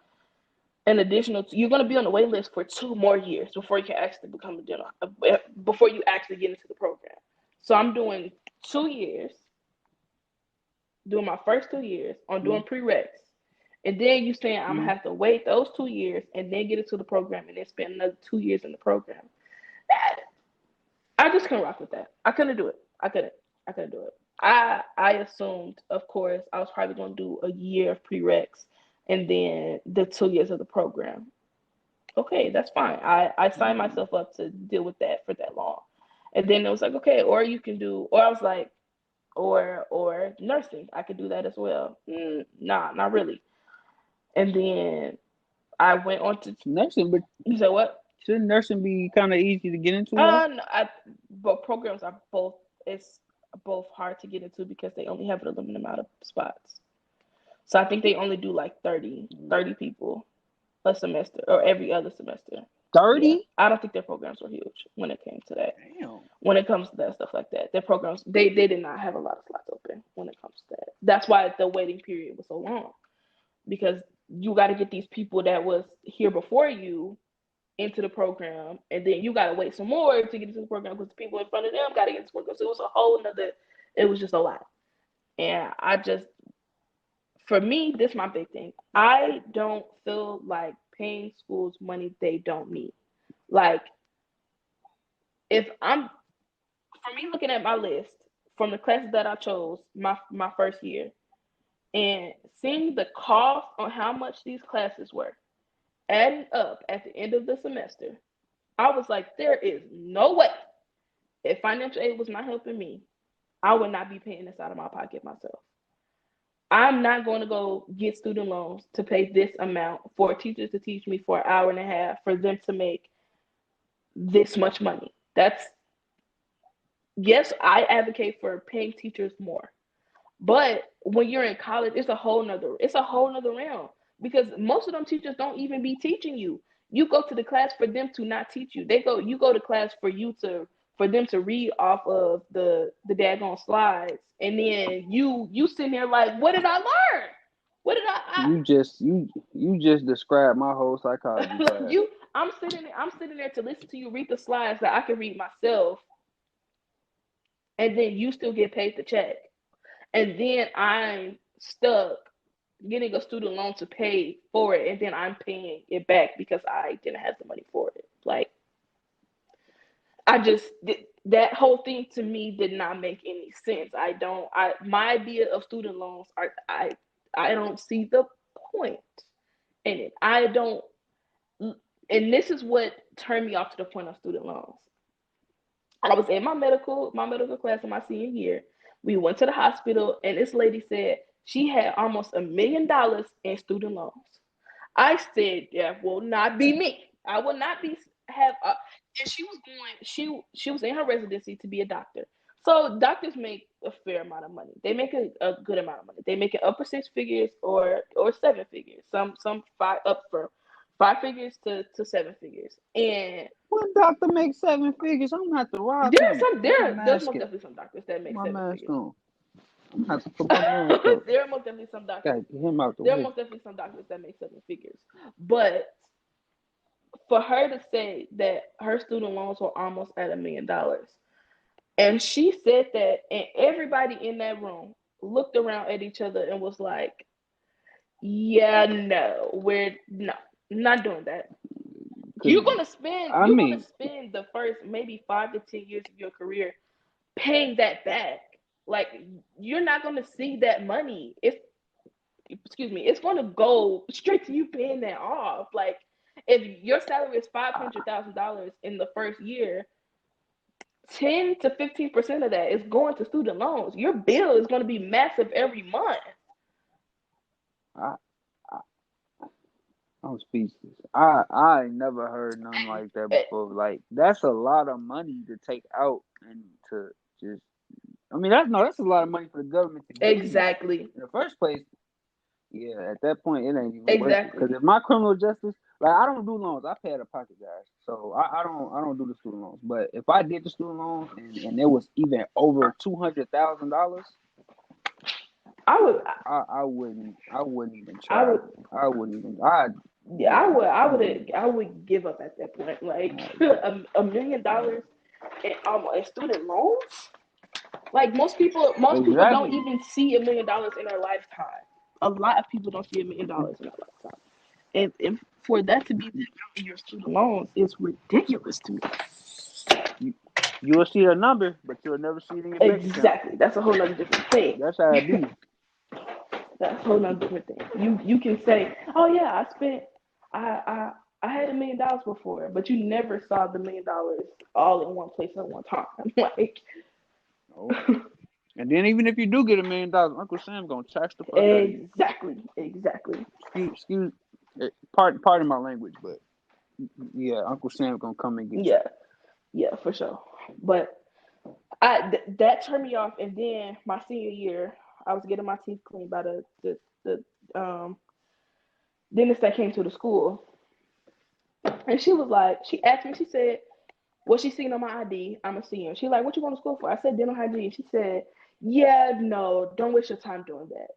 an additional. You're gonna be on the wait list for 2 more years before you can actually become a dental. Before you actually get into the program. So I'm doing 2 years, doing my first 2 years on doing prereqs, and then you saying I'm gonna Mm-hmm. have to wait those 2 years and then get into the program and then spend another 2 years in the program. I just couldn't rock with that. I couldn't do it. I couldn't do it. I assumed, of course, I was probably gonna do a year of prereqs and then the 2 years of the program. Okay, that's fine. I signed myself up to deal with that for that long. And then it was like, okay, or you can do, or I was like, or nursing. I could do that as well. Nah, not really. And then I went on to, Nursing, but you said what? shouldn't nursing be kind of easy to get into though? No, but programs are both, it's both hard to get into because they only have a limited amount of spots. So I think they only do like 30 people a semester or every other semester. Yeah. 30? I don't think their programs were huge when it came to that. Damn. When it comes to that stuff like that, their programs, they did not have a lot of slots open when it comes to that. That's why the waiting period was so long, because you got to get these people that was here before you into the program, and then you got to wait some more to get into the program because the people in front of them got to get into the program. So it was a whole nother, it was just a lot. And I just, for me, this is my big thing. I don't feel like paying schools money they don't need. Like, if I'm, for me, looking at my list from the classes that I chose my first year and seeing the cost on how much these classes were adding up at the end of the semester, I was like, there is no way, if financial aid was not helping me, I would not be paying this out of my pocket myself. I'm not going to go get student loans to pay this amount for teachers to teach me for an hour and a half for them to make this much money. That's, yes, I advocate for paying teachers more. But when you're in college, it's a whole nother realm, because most of them teachers don't even be teaching you. You go to the class for them to not teach you. You go to class for them to read off of the daggone slides, and then you sitting there like, what did I learn? What did I You just described my whole psychology class. I'm sitting there to listen to you read the slides that I can read myself, and then you still get paid the check. And then I'm stuck getting a student loan to pay for it, and then I'm paying it back because I didn't have the money for it. Like, I just, that whole thing to me did not make any sense. My idea of student loans are, I don't see the point in it. I don't, and this is what turned me off to the point of student loans. I was in my medical class in my senior year. We went to the hospital, and this lady said she had almost $1 million in student loans. I said, that will not be me. I will not be and she was she was in her residency to be a doctor. So doctors make a fair amount of money. They make a good amount of money. They make it upper six figures or seven figures. Some five, up for 5 figures to 7 figures. And what doctor makes 7 figures? I'm gonna have to rob there's him. most definitely some doctors that make my 7 figures. On. I'm gonna have to put my mask up. There are most definitely some doctors. Get him out there are most definitely some doctors that make 7 figures. But for her to say that her student loans were almost at $1 million, and she said that, and everybody in that room looked around at each other and was like, yeah, no, we're not doing that. You're gonna spend the first maybe 5 to 10 years of your career paying that back. Like, you're not gonna see that money. It's gonna go straight to you paying that off. Like, if your salary is $500,000 in the first year, 10 to 15% of that is going to student loans. Your bill is going to be massive every month. I'm speechless. I never heard nothing like that before. Like, that's a lot of money to take out and to just. I mean, that's a lot of money for the government to give exactly in the first place. Yeah, at that point, it ain't even exactly. worth it. Because if my criminal justice, like, I don't do loans, I pay out of pocket, guys. So I don't do the student loans. But if I did the student loans and it was even over $200,000, I wouldn't even try. I would give up at that point. Like, $1 million in student loans. Like, most people don't even see $1 million in their lifetime. A lot of people don't see $1 million in their lifetime, and for that to be your student loans is ridiculous to me. You will see a number, but you'll never see it in your bank account. Exactly. That's a whole other different thing. That's how it be. That's a whole other different thing. You can say, oh yeah, I I had $1 million before, but you never saw the $1 million all in one place at one time. Like, Oh. And then even if you do get $1 million, Uncle Sam's gonna tax the fuck out of you. exactly. Excuse, pardon my language, but yeah, Uncle Sam's gonna come and get you. Yeah, for sure. But that turned me off. And then my senior year, I was getting my teeth cleaned by the dentist that came to the school, and she was like, she asked me, she said, "What she seen on my ID? I'm a senior." She like, "What you going to school for?" I said, "Dental hygiene." She said, "Yeah, no, don't waste your time doing that."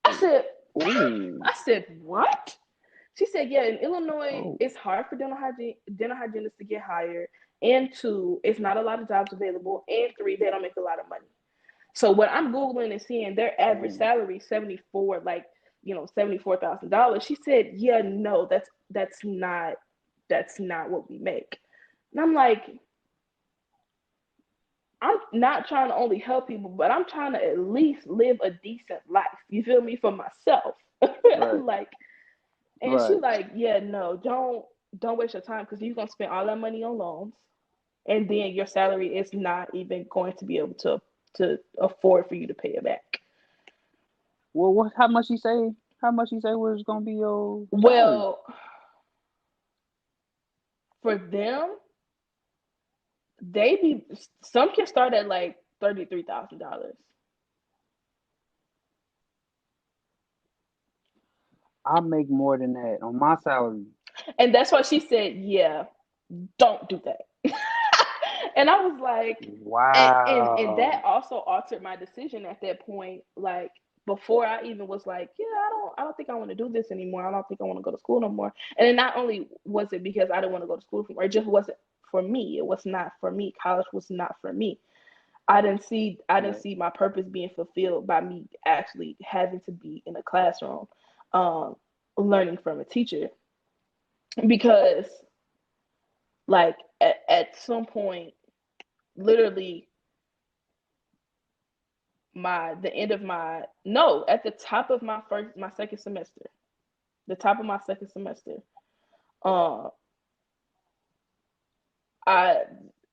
I said, Ooh. I said, "What?" She said, "Yeah, in Illinois, Oh. it's hard for dental hygienists to get hired, and two, it's not a lot of jobs available, and three, they don't make a lot of money." So what I'm Googling and seeing their average salary, 74, like, $74,000. She said, "Yeah, no, that's not what we make." And I'm like, I'm not trying to only help people, but I'm trying to at least live a decent life. You feel me? For myself. Right. Like, and she Right. like, "Yeah, no, don't waste your time, because you're gonna spend all that money on loans, and then your salary is not even going to be able to afford for you to pay it back." Well, what? How much you say? How much you say was gonna be your salary? Well, for them, they be some can start at like $33,000. I make more than that on my salary. And that's why she said, "Yeah, don't do that." And I was like, and that Wow. also altered my decision at that point. Like, before I even was like, "Yeah, I don't think I want to do this anymore. I don't think I want to go to school no more." And then not only was it because I didn't want to go to school anymore, it just wasn't for me. It was not for me. College was not for me. I didn't Right. see my purpose being fulfilled by me actually having to be in a classroom, um, learning from a teacher, because, like, at some point, literally, the end of my no at the top of my second semester, the top of my second semester, uh, I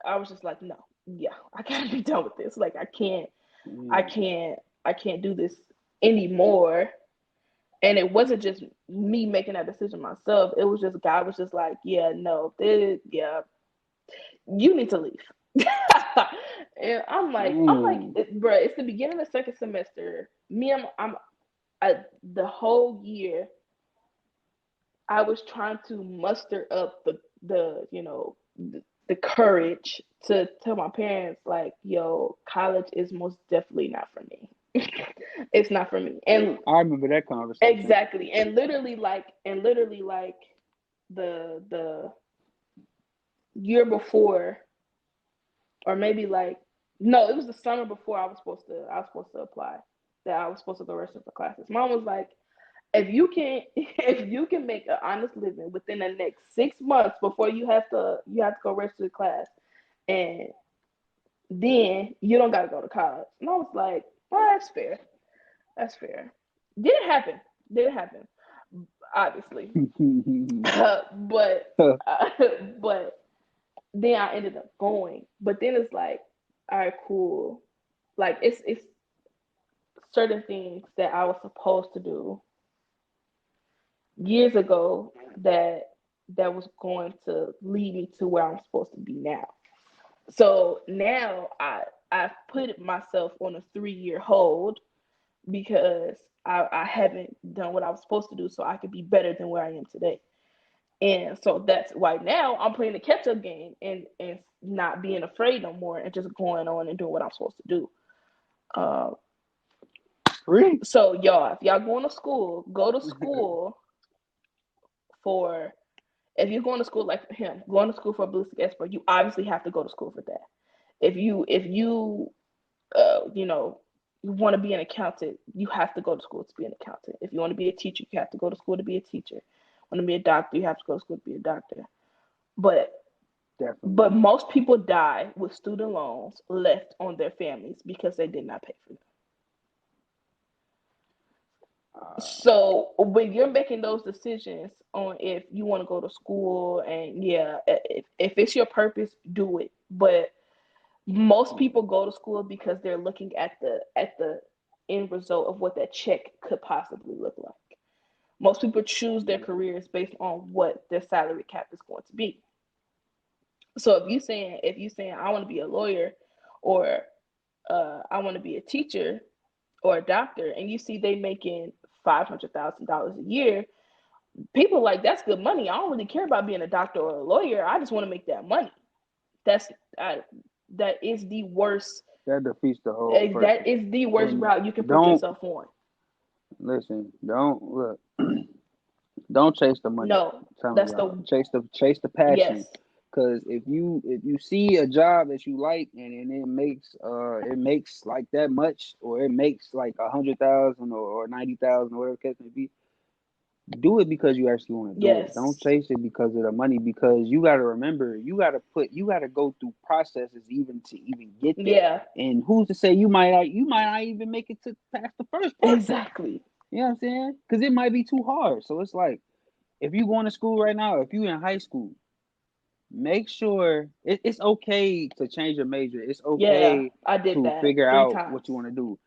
I was just like, "No, yeah, I gotta be done with this. Like, I Mm. can't, I can't do this anymore." And it wasn't just me making that decision myself. It was just God was just like, "Yeah, no, yeah, you need to leave." And Dang. bro, it's the beginning of the second semester. The whole year I was trying to muster up the courage to tell my parents, like, "Yo, college is most definitely not for me." It's not for me. And I remember that conversation. exactly. And literally like the year before, or maybe like, no, it was the summer before I was supposed to apply, that I was supposed to go register for classes. Mom was like, if you can make an honest living within the next 6 months before you have to go register the class, and then you don't gotta go to college. And I was like, "Well, that's fair. That's fair." Didn't happen. Didn't happen, obviously. But uh, but then I ended up going. But then it's like, all right, cool. Like, it's certain things that I was supposed to do years ago that was going to lead me to where I'm supposed to be now. So now I've put myself on a 3-year hold, because I haven't done what I was supposed to do, so I could be better than where I am today. And so that's why now I'm playing the catch up game, and not being afraid no more, and just going on and doing what I'm supposed to do. Uh, Really? so y'all, if y'all going to school, go to school for. If you're going to school like him, going to school for a ballistic expert, you obviously have to go to school for that. If you you want to be an accountant, you have to go to school to be an accountant. If you want to be a teacher, you have to go to school to be a teacher. Want to be a doctor, you have to go to school to be a doctor. But Definitely. most people die with student loans left on their families because they did not pay for them. So when you're making those decisions on if you want to go to school, and yeah, if it's your purpose, do it. But most people go to school because they're looking at the end result of what that check could possibly look like. Most people choose their careers based on what their salary cap is going to be. So if you saying I want to be a lawyer, or I want to be a teacher or a doctor, and you see they making $500,000 a year, people like that's good money. I don't really care about being a doctor or a lawyer. I just want to make that money. That's I, that is the worst. That defeats the whole That purpose. is the worst And route you can put don't yourself on. listen. Don't look. Don't chase the money. No, I'm telling that's y'all, the chase the yes, passion. Cause if you see a job that you like, and it makes like that much, or it makes like 100,000 or 90,000, or whatever the case may be, do it because you actually want to do it. Don't yes, chase it because of the money. Because you got to remember, you got to go through processes even to even get there. yeah, And who's to say you might not even make it to past the first part. exactly, You know what I'm saying? Because it might be too hard. So it's like, if you going to school right now, if you in high school, make sure it's okay to change your major. It's yeah. okay I did to that figure three out what you times. want to do.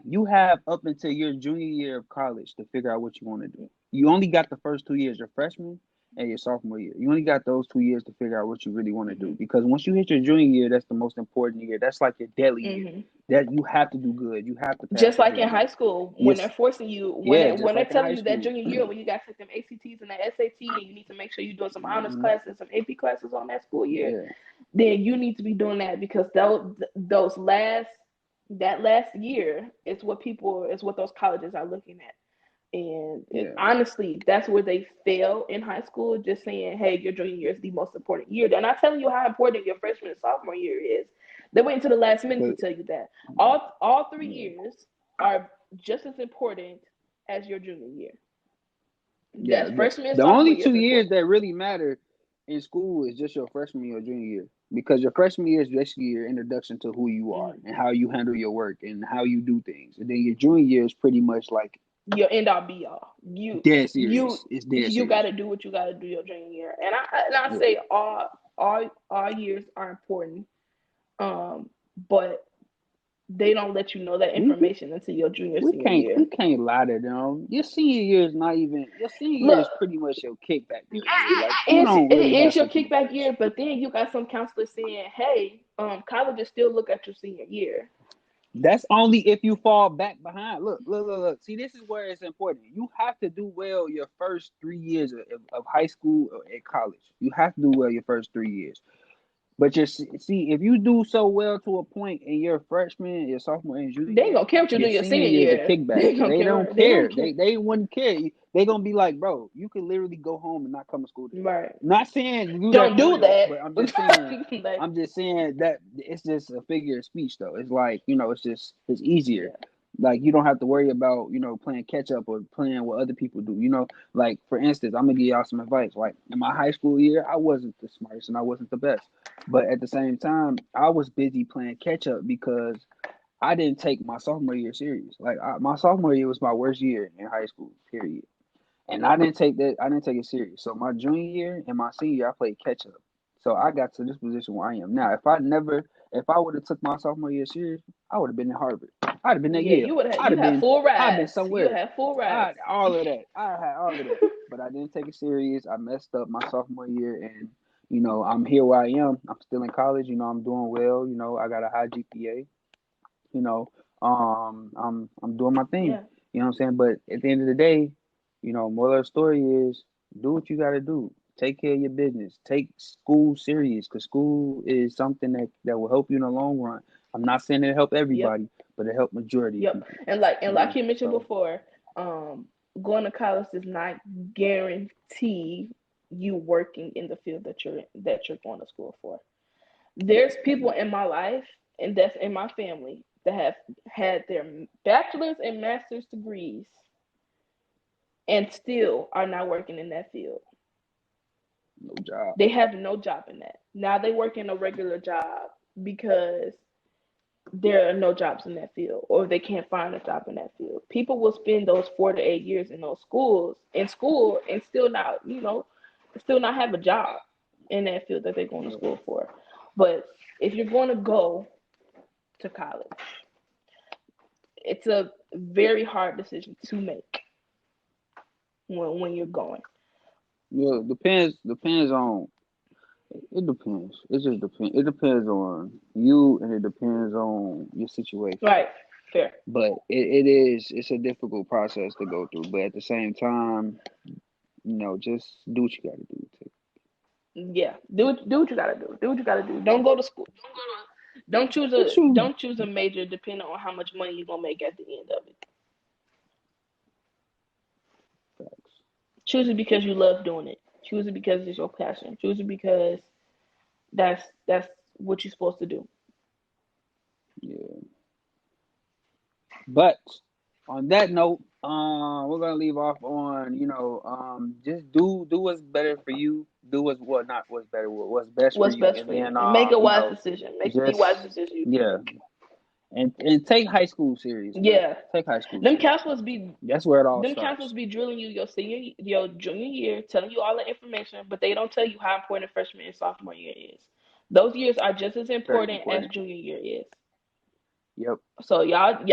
You have up until your junior year of college to figure out what you want to do. You only got the first 2 years, your freshman and your sophomore year. You only got those 2 years to figure out what you really want to do. Hmm. Because once you hit your junior year, that's the most important year. That's like your daily year. Hmm. That you have to do good. You have to pass Just like every in high exam. school, when they're Yes, forcing you, yeah, when just they're like in telling high you that school. junior year when you got to take them ACTs and the SAT, and you need to make sure you're doing some honors Hmm. classes, some AP classes on that school year, Yeah, then you need to be doing that, because those last that last year is what those colleges are looking at. And yeah. honestly, that's where they fail in high school, just saying, hey, your junior year is the most important year. They're not telling you how important your freshman and sophomore year is. They wait until the last minute to 'Cause- tell you that. All three yeah. years are just as important as your junior year. Yeah, That freshman and the sophomore only year is 2 years important. that really matter in school is just your freshman year or junior year. Because your freshman year is basically your introduction to who you are Mm-hmm. and how you handle your work and how you do things. And then your junior year is pretty much like Your end all be all. dead You serious. It's dead you got serious. to do what you got to do your junior year. And I Yeah. say all years are important. But they don't let you know that We information until your junior we senior can't year. we can't lie to them. Your senior year is not even your senior year Look, is pretty much your kickback it year. Like you don't really is have your something to kickback lose. year, but then you got some counselors saying, "Hey, colleges still look at your senior year." That's only if you fall back behind. Look. See, this is where it's important. You have to do well your first 3 years of high school or at college. You have to do well your first 3 years. But just see, if you do so well to a point in your freshman, your sophomore, and junior They ain't year, gonna care what you do your your senior senior year is a year. kickback. They ain't gonna They care. don't They don't care. care. They wouldn't care. They gonna be like, bro, you can literally go home and not come to school today. Right. Not saying do that Don't for do real, that. but Like, I'm just saying that it's just a figure of speech though. It's like, it's easier. yeah. Like you don't have to worry about, playing catch up or playing what other people do. Like for instance, I'm gonna give y'all some advice. Like in my high school year, I wasn't the smartest and I wasn't the best. But at the same time, I was busy playing catch up because I didn't take my sophomore year serious. Like my sophomore year was my worst year in high school, period. And I didn't take that. I didn't take it serious. So my junior year and my senior year, I played catch up. So I got to this position where I am now. If I would have took my sophomore year serious, I would have been in Harvard. I'd have been at Yeah, Yale. you had full I'd been rides. You somewhere. had full I rides. had all of that. I had all of that. But I didn't take it serious. I messed up my sophomore year, and I'm here where I am. I'm still in college. I'm doing well. I got a high GPA. You know, I'm doing my thing. Yeah. You know what I'm saying? But at the end of the day, moral of the story is do what you got to do. Take care of your business. Take school serious because school is something that will help you in the long run. I'm not saying it help Yep. everybody, but it help majority of Yep. people. And like you mentioned So before, going to college does not guarantee you working in the field that you're going to school for. There's people in my life and that's in my family that have had their bachelor's and master's degrees and still are not working in that field. no job. They have no job in that. Now they work in a regular job because there are no jobs in that field, or they can't find a job in that field. People will spend those 4 to 8 years in those schools, in school, and still not, still not have a job in that field that they're going to school for. But if you're going to go to college, it's a very hard decision to make when you're going. Yeah, depends on. It depends. It just depends. It depends on you, and it depends on your situation. Right. Fair. But it's a difficult process to go through. But at the same time, just do what you got to do. Yeah. Do what you gotta do. Do what you gotta do. Don't go to school. Don't choose a major depending on how much money you're gonna make at the end of it. Facts. Choose it because you love doing it. Choose it because it's your passion. Choose it because that's what you're supposed to do. Yeah. But on that note, we're gonna leave off on just do what's better for you. Do not what's better, what's best for What's you, best and for you? then And make a wise decision. Make the wise just decision you yeah, and take high school serious. Man. Yeah. Take high school. Them serious. counselors be That's where it all them starts. counselors be drilling you your junior year, telling you all the information, but they don't tell you how important freshman and sophomore year is. Those years are just as important as junior year is. Yep. So y'all,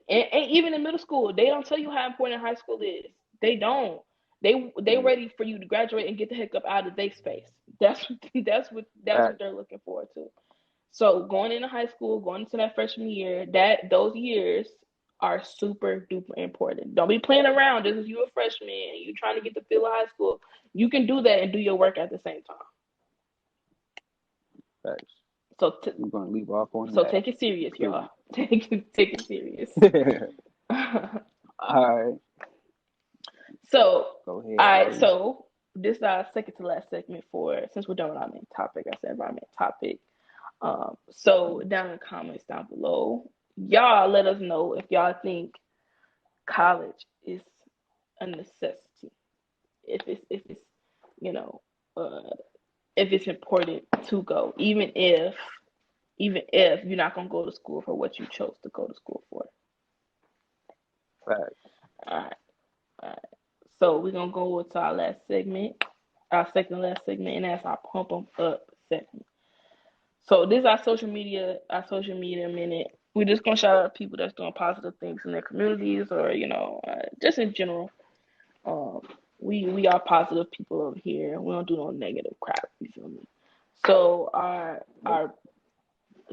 and even in middle school, they don't tell you how important high school is. They don't. They ready for you to graduate and get the heck up out of their space. That's what they're looking forward to. So going into high school, going into that freshman year, those years are super duper important. Don't be playing around just as you a freshman and you trying to get the feel of high school. You can do that and do your work at the same time. Facts. So we're gonna leave off on so that. take it serious, y'all. Take it serious. All right. So go ahead. All right. So this is our second to last segment since we're done with our main topic. I said our main topic. So down in the comments down below, y'all let us know if y'all think college is a necessity. If it's if it's important to go, even if you're not gonna go to school for what you chose to go to school for. Right. All right. So we're gonna go to our last segment, our second last segment, and that's our pump 'em up segment. So this is our social media minute. We're just gonna shout out people that's doing positive things in their communities, or just in general. We are positive people over here. We don't do no negative crap. You feel me? So our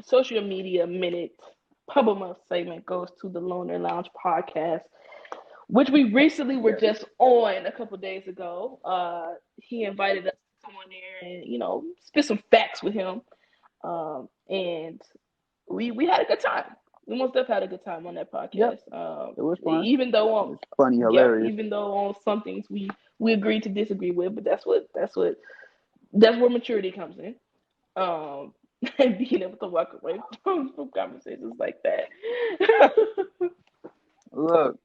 social media minute pump 'em up segment goes to the Loner Lounge podcast, which we recently were just on a couple days ago. He invited us to come on there and spit some facts with him. And we had a good time. We most definitely had a good time on that podcast. Yep. It was fun. Even though it was funny, hilarious. Even though on some things we agreed to disagree with, but that's where maturity comes in. And being able to walk away from conversations like that. Look,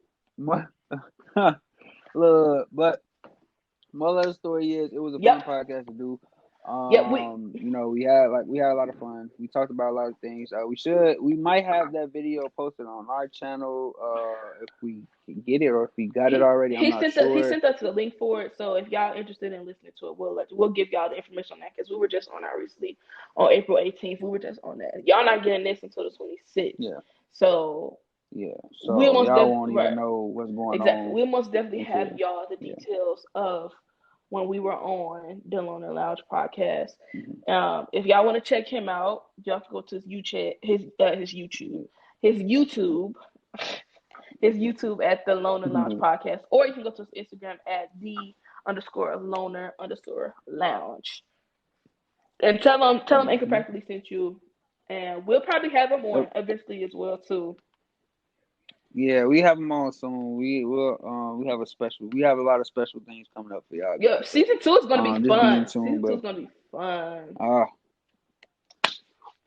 but moral of the story is it was a fun podcast to do. We had a lot of fun. We talked about a lot of things. We might have that video posted on our channel if we can get it, or if we got it already. I'm not sure. He sent us the link for it, so if y'all interested in listening to it, we'll give y'all the information on that, because we were just on our recently on April 18th. We were just on that. Y'all not getting this until the 26th. Yeah. So we y'all won't even know what's going on. We'll most definitely have y'all the details of when we were on the Loner Lounge podcast. Mm-hmm. If y'all want to check him out, you have to go to his YouTube at the Loner Lounge podcast, or you can go to his Instagram at _Loner_Lounge, and tell him Anchor Practically sent you, and we'll probably have him on eventually as well too. Yeah, we have them on soon. We have we have a lot of special things coming up for y'all. Yeah, season 2 is gonna be fun. Season 2 is gonna be fun.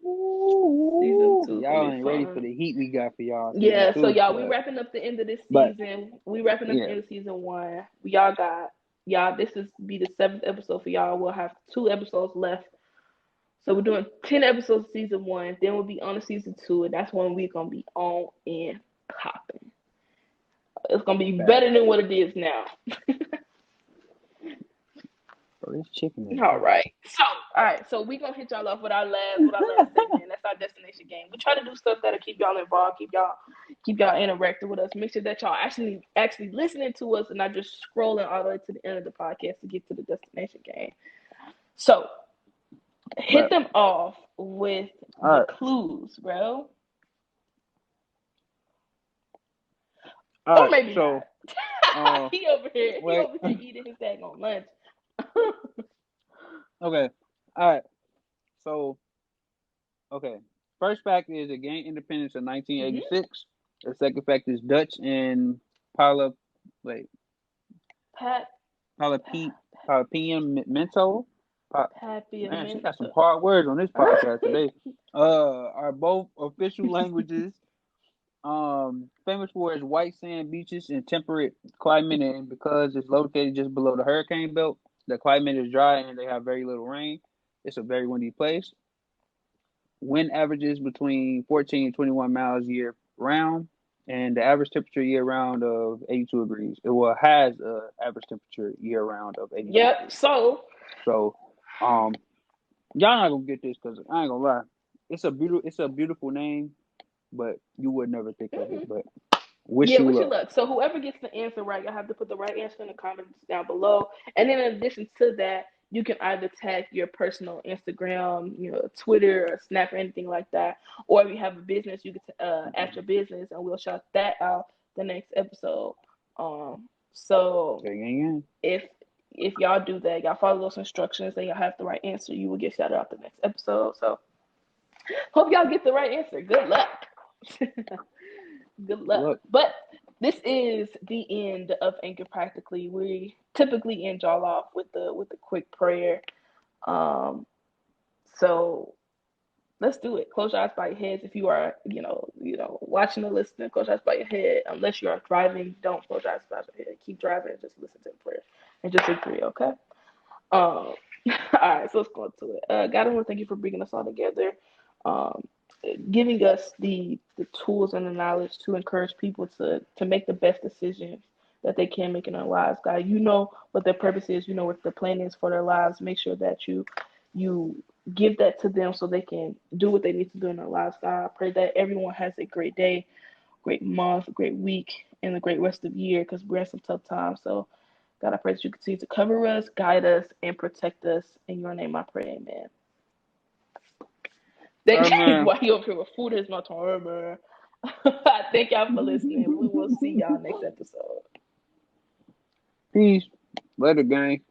Season 2 y'all ain't ready for the heat we got for y'all. Yeah, so y'all, we wrapping up the end of this season. We wrapping up the end of season 1. This is be the 7th episode for y'all. We'll have 2 episodes left So we're doing 10 episodes of season 1. Then we'll be on to season 2, and that's when we're gonna be on and popping. It's gonna be better than what it is now. Oh, this chicken. All right. So we're gonna hit y'all off with our last segment. That's our destination game. We try to do stuff that'll keep y'all involved, keep y'all interacting with us. Make sure that y'all actually listening to us and not just scrolling all the way to the end of the podcast to get to the destination game. So hit them off with the clues, bro. Or maybe so, not. He over here eating his daggone lunch. Okay. All right. So, okay. First fact is it gained independence in 1986. The second fact is Dutch and Paulapian Mento. Man, she got some hard words on this podcast today. Are both official languages. Famous for its white sand beaches and temperate climate, and because it's located just below the hurricane belt, the climate is dry and they have very little rain. It's a very windy place. Wind averages between 14 and 21 miles year round, and the average temperature year round of 82 degrees. It has an average temperature year round of 82 degrees. So, y'all not gonna get this because I ain't gonna lie. It's a beautiful name, but you would never think of it. But wish you luck. So whoever gets the answer right, you'll have to put the right answer in the comments down below. And then in addition to that, you can either tag your personal Instagram, Twitter or Snap or anything like that. Or if you have a business, you can add your business and we'll shout that out the next episode. So if y'all do that, y'all follow those instructions and y'all have the right answer, you will get shouted out the next episode. So hope y'all get the right answer. Good luck. Good luck. But this is the end of Anchor Practically. We typically end y'all off with the quick prayer. So let's do it. Close your eyes, bow your heads. If you are, watching or listening, close your eyes, bow your head. Unless you are driving, don't close your eyes, bow your head. Keep driving and just listen to the prayer and just agree. Okay. All right. So let's go into it. God, I want to thank you for bringing us all together. Giving us the tools and the knowledge to encourage people to make the best decisions that they can make in their lives. God, you know what their purpose is, you know what their plan is for their lives. Make sure that you give that to them so they can do what they need to do in their lives. God, I pray that everyone has a great day, great month, a great week, and a great rest of the year because we're in some tough times. So God, I pray that you continue to cover us, guide us, and protect us. In your name I pray, amen. Why you over here with food is my time, man. Thank y'all for listening. We will see y'all next episode. Peace. Later, gang.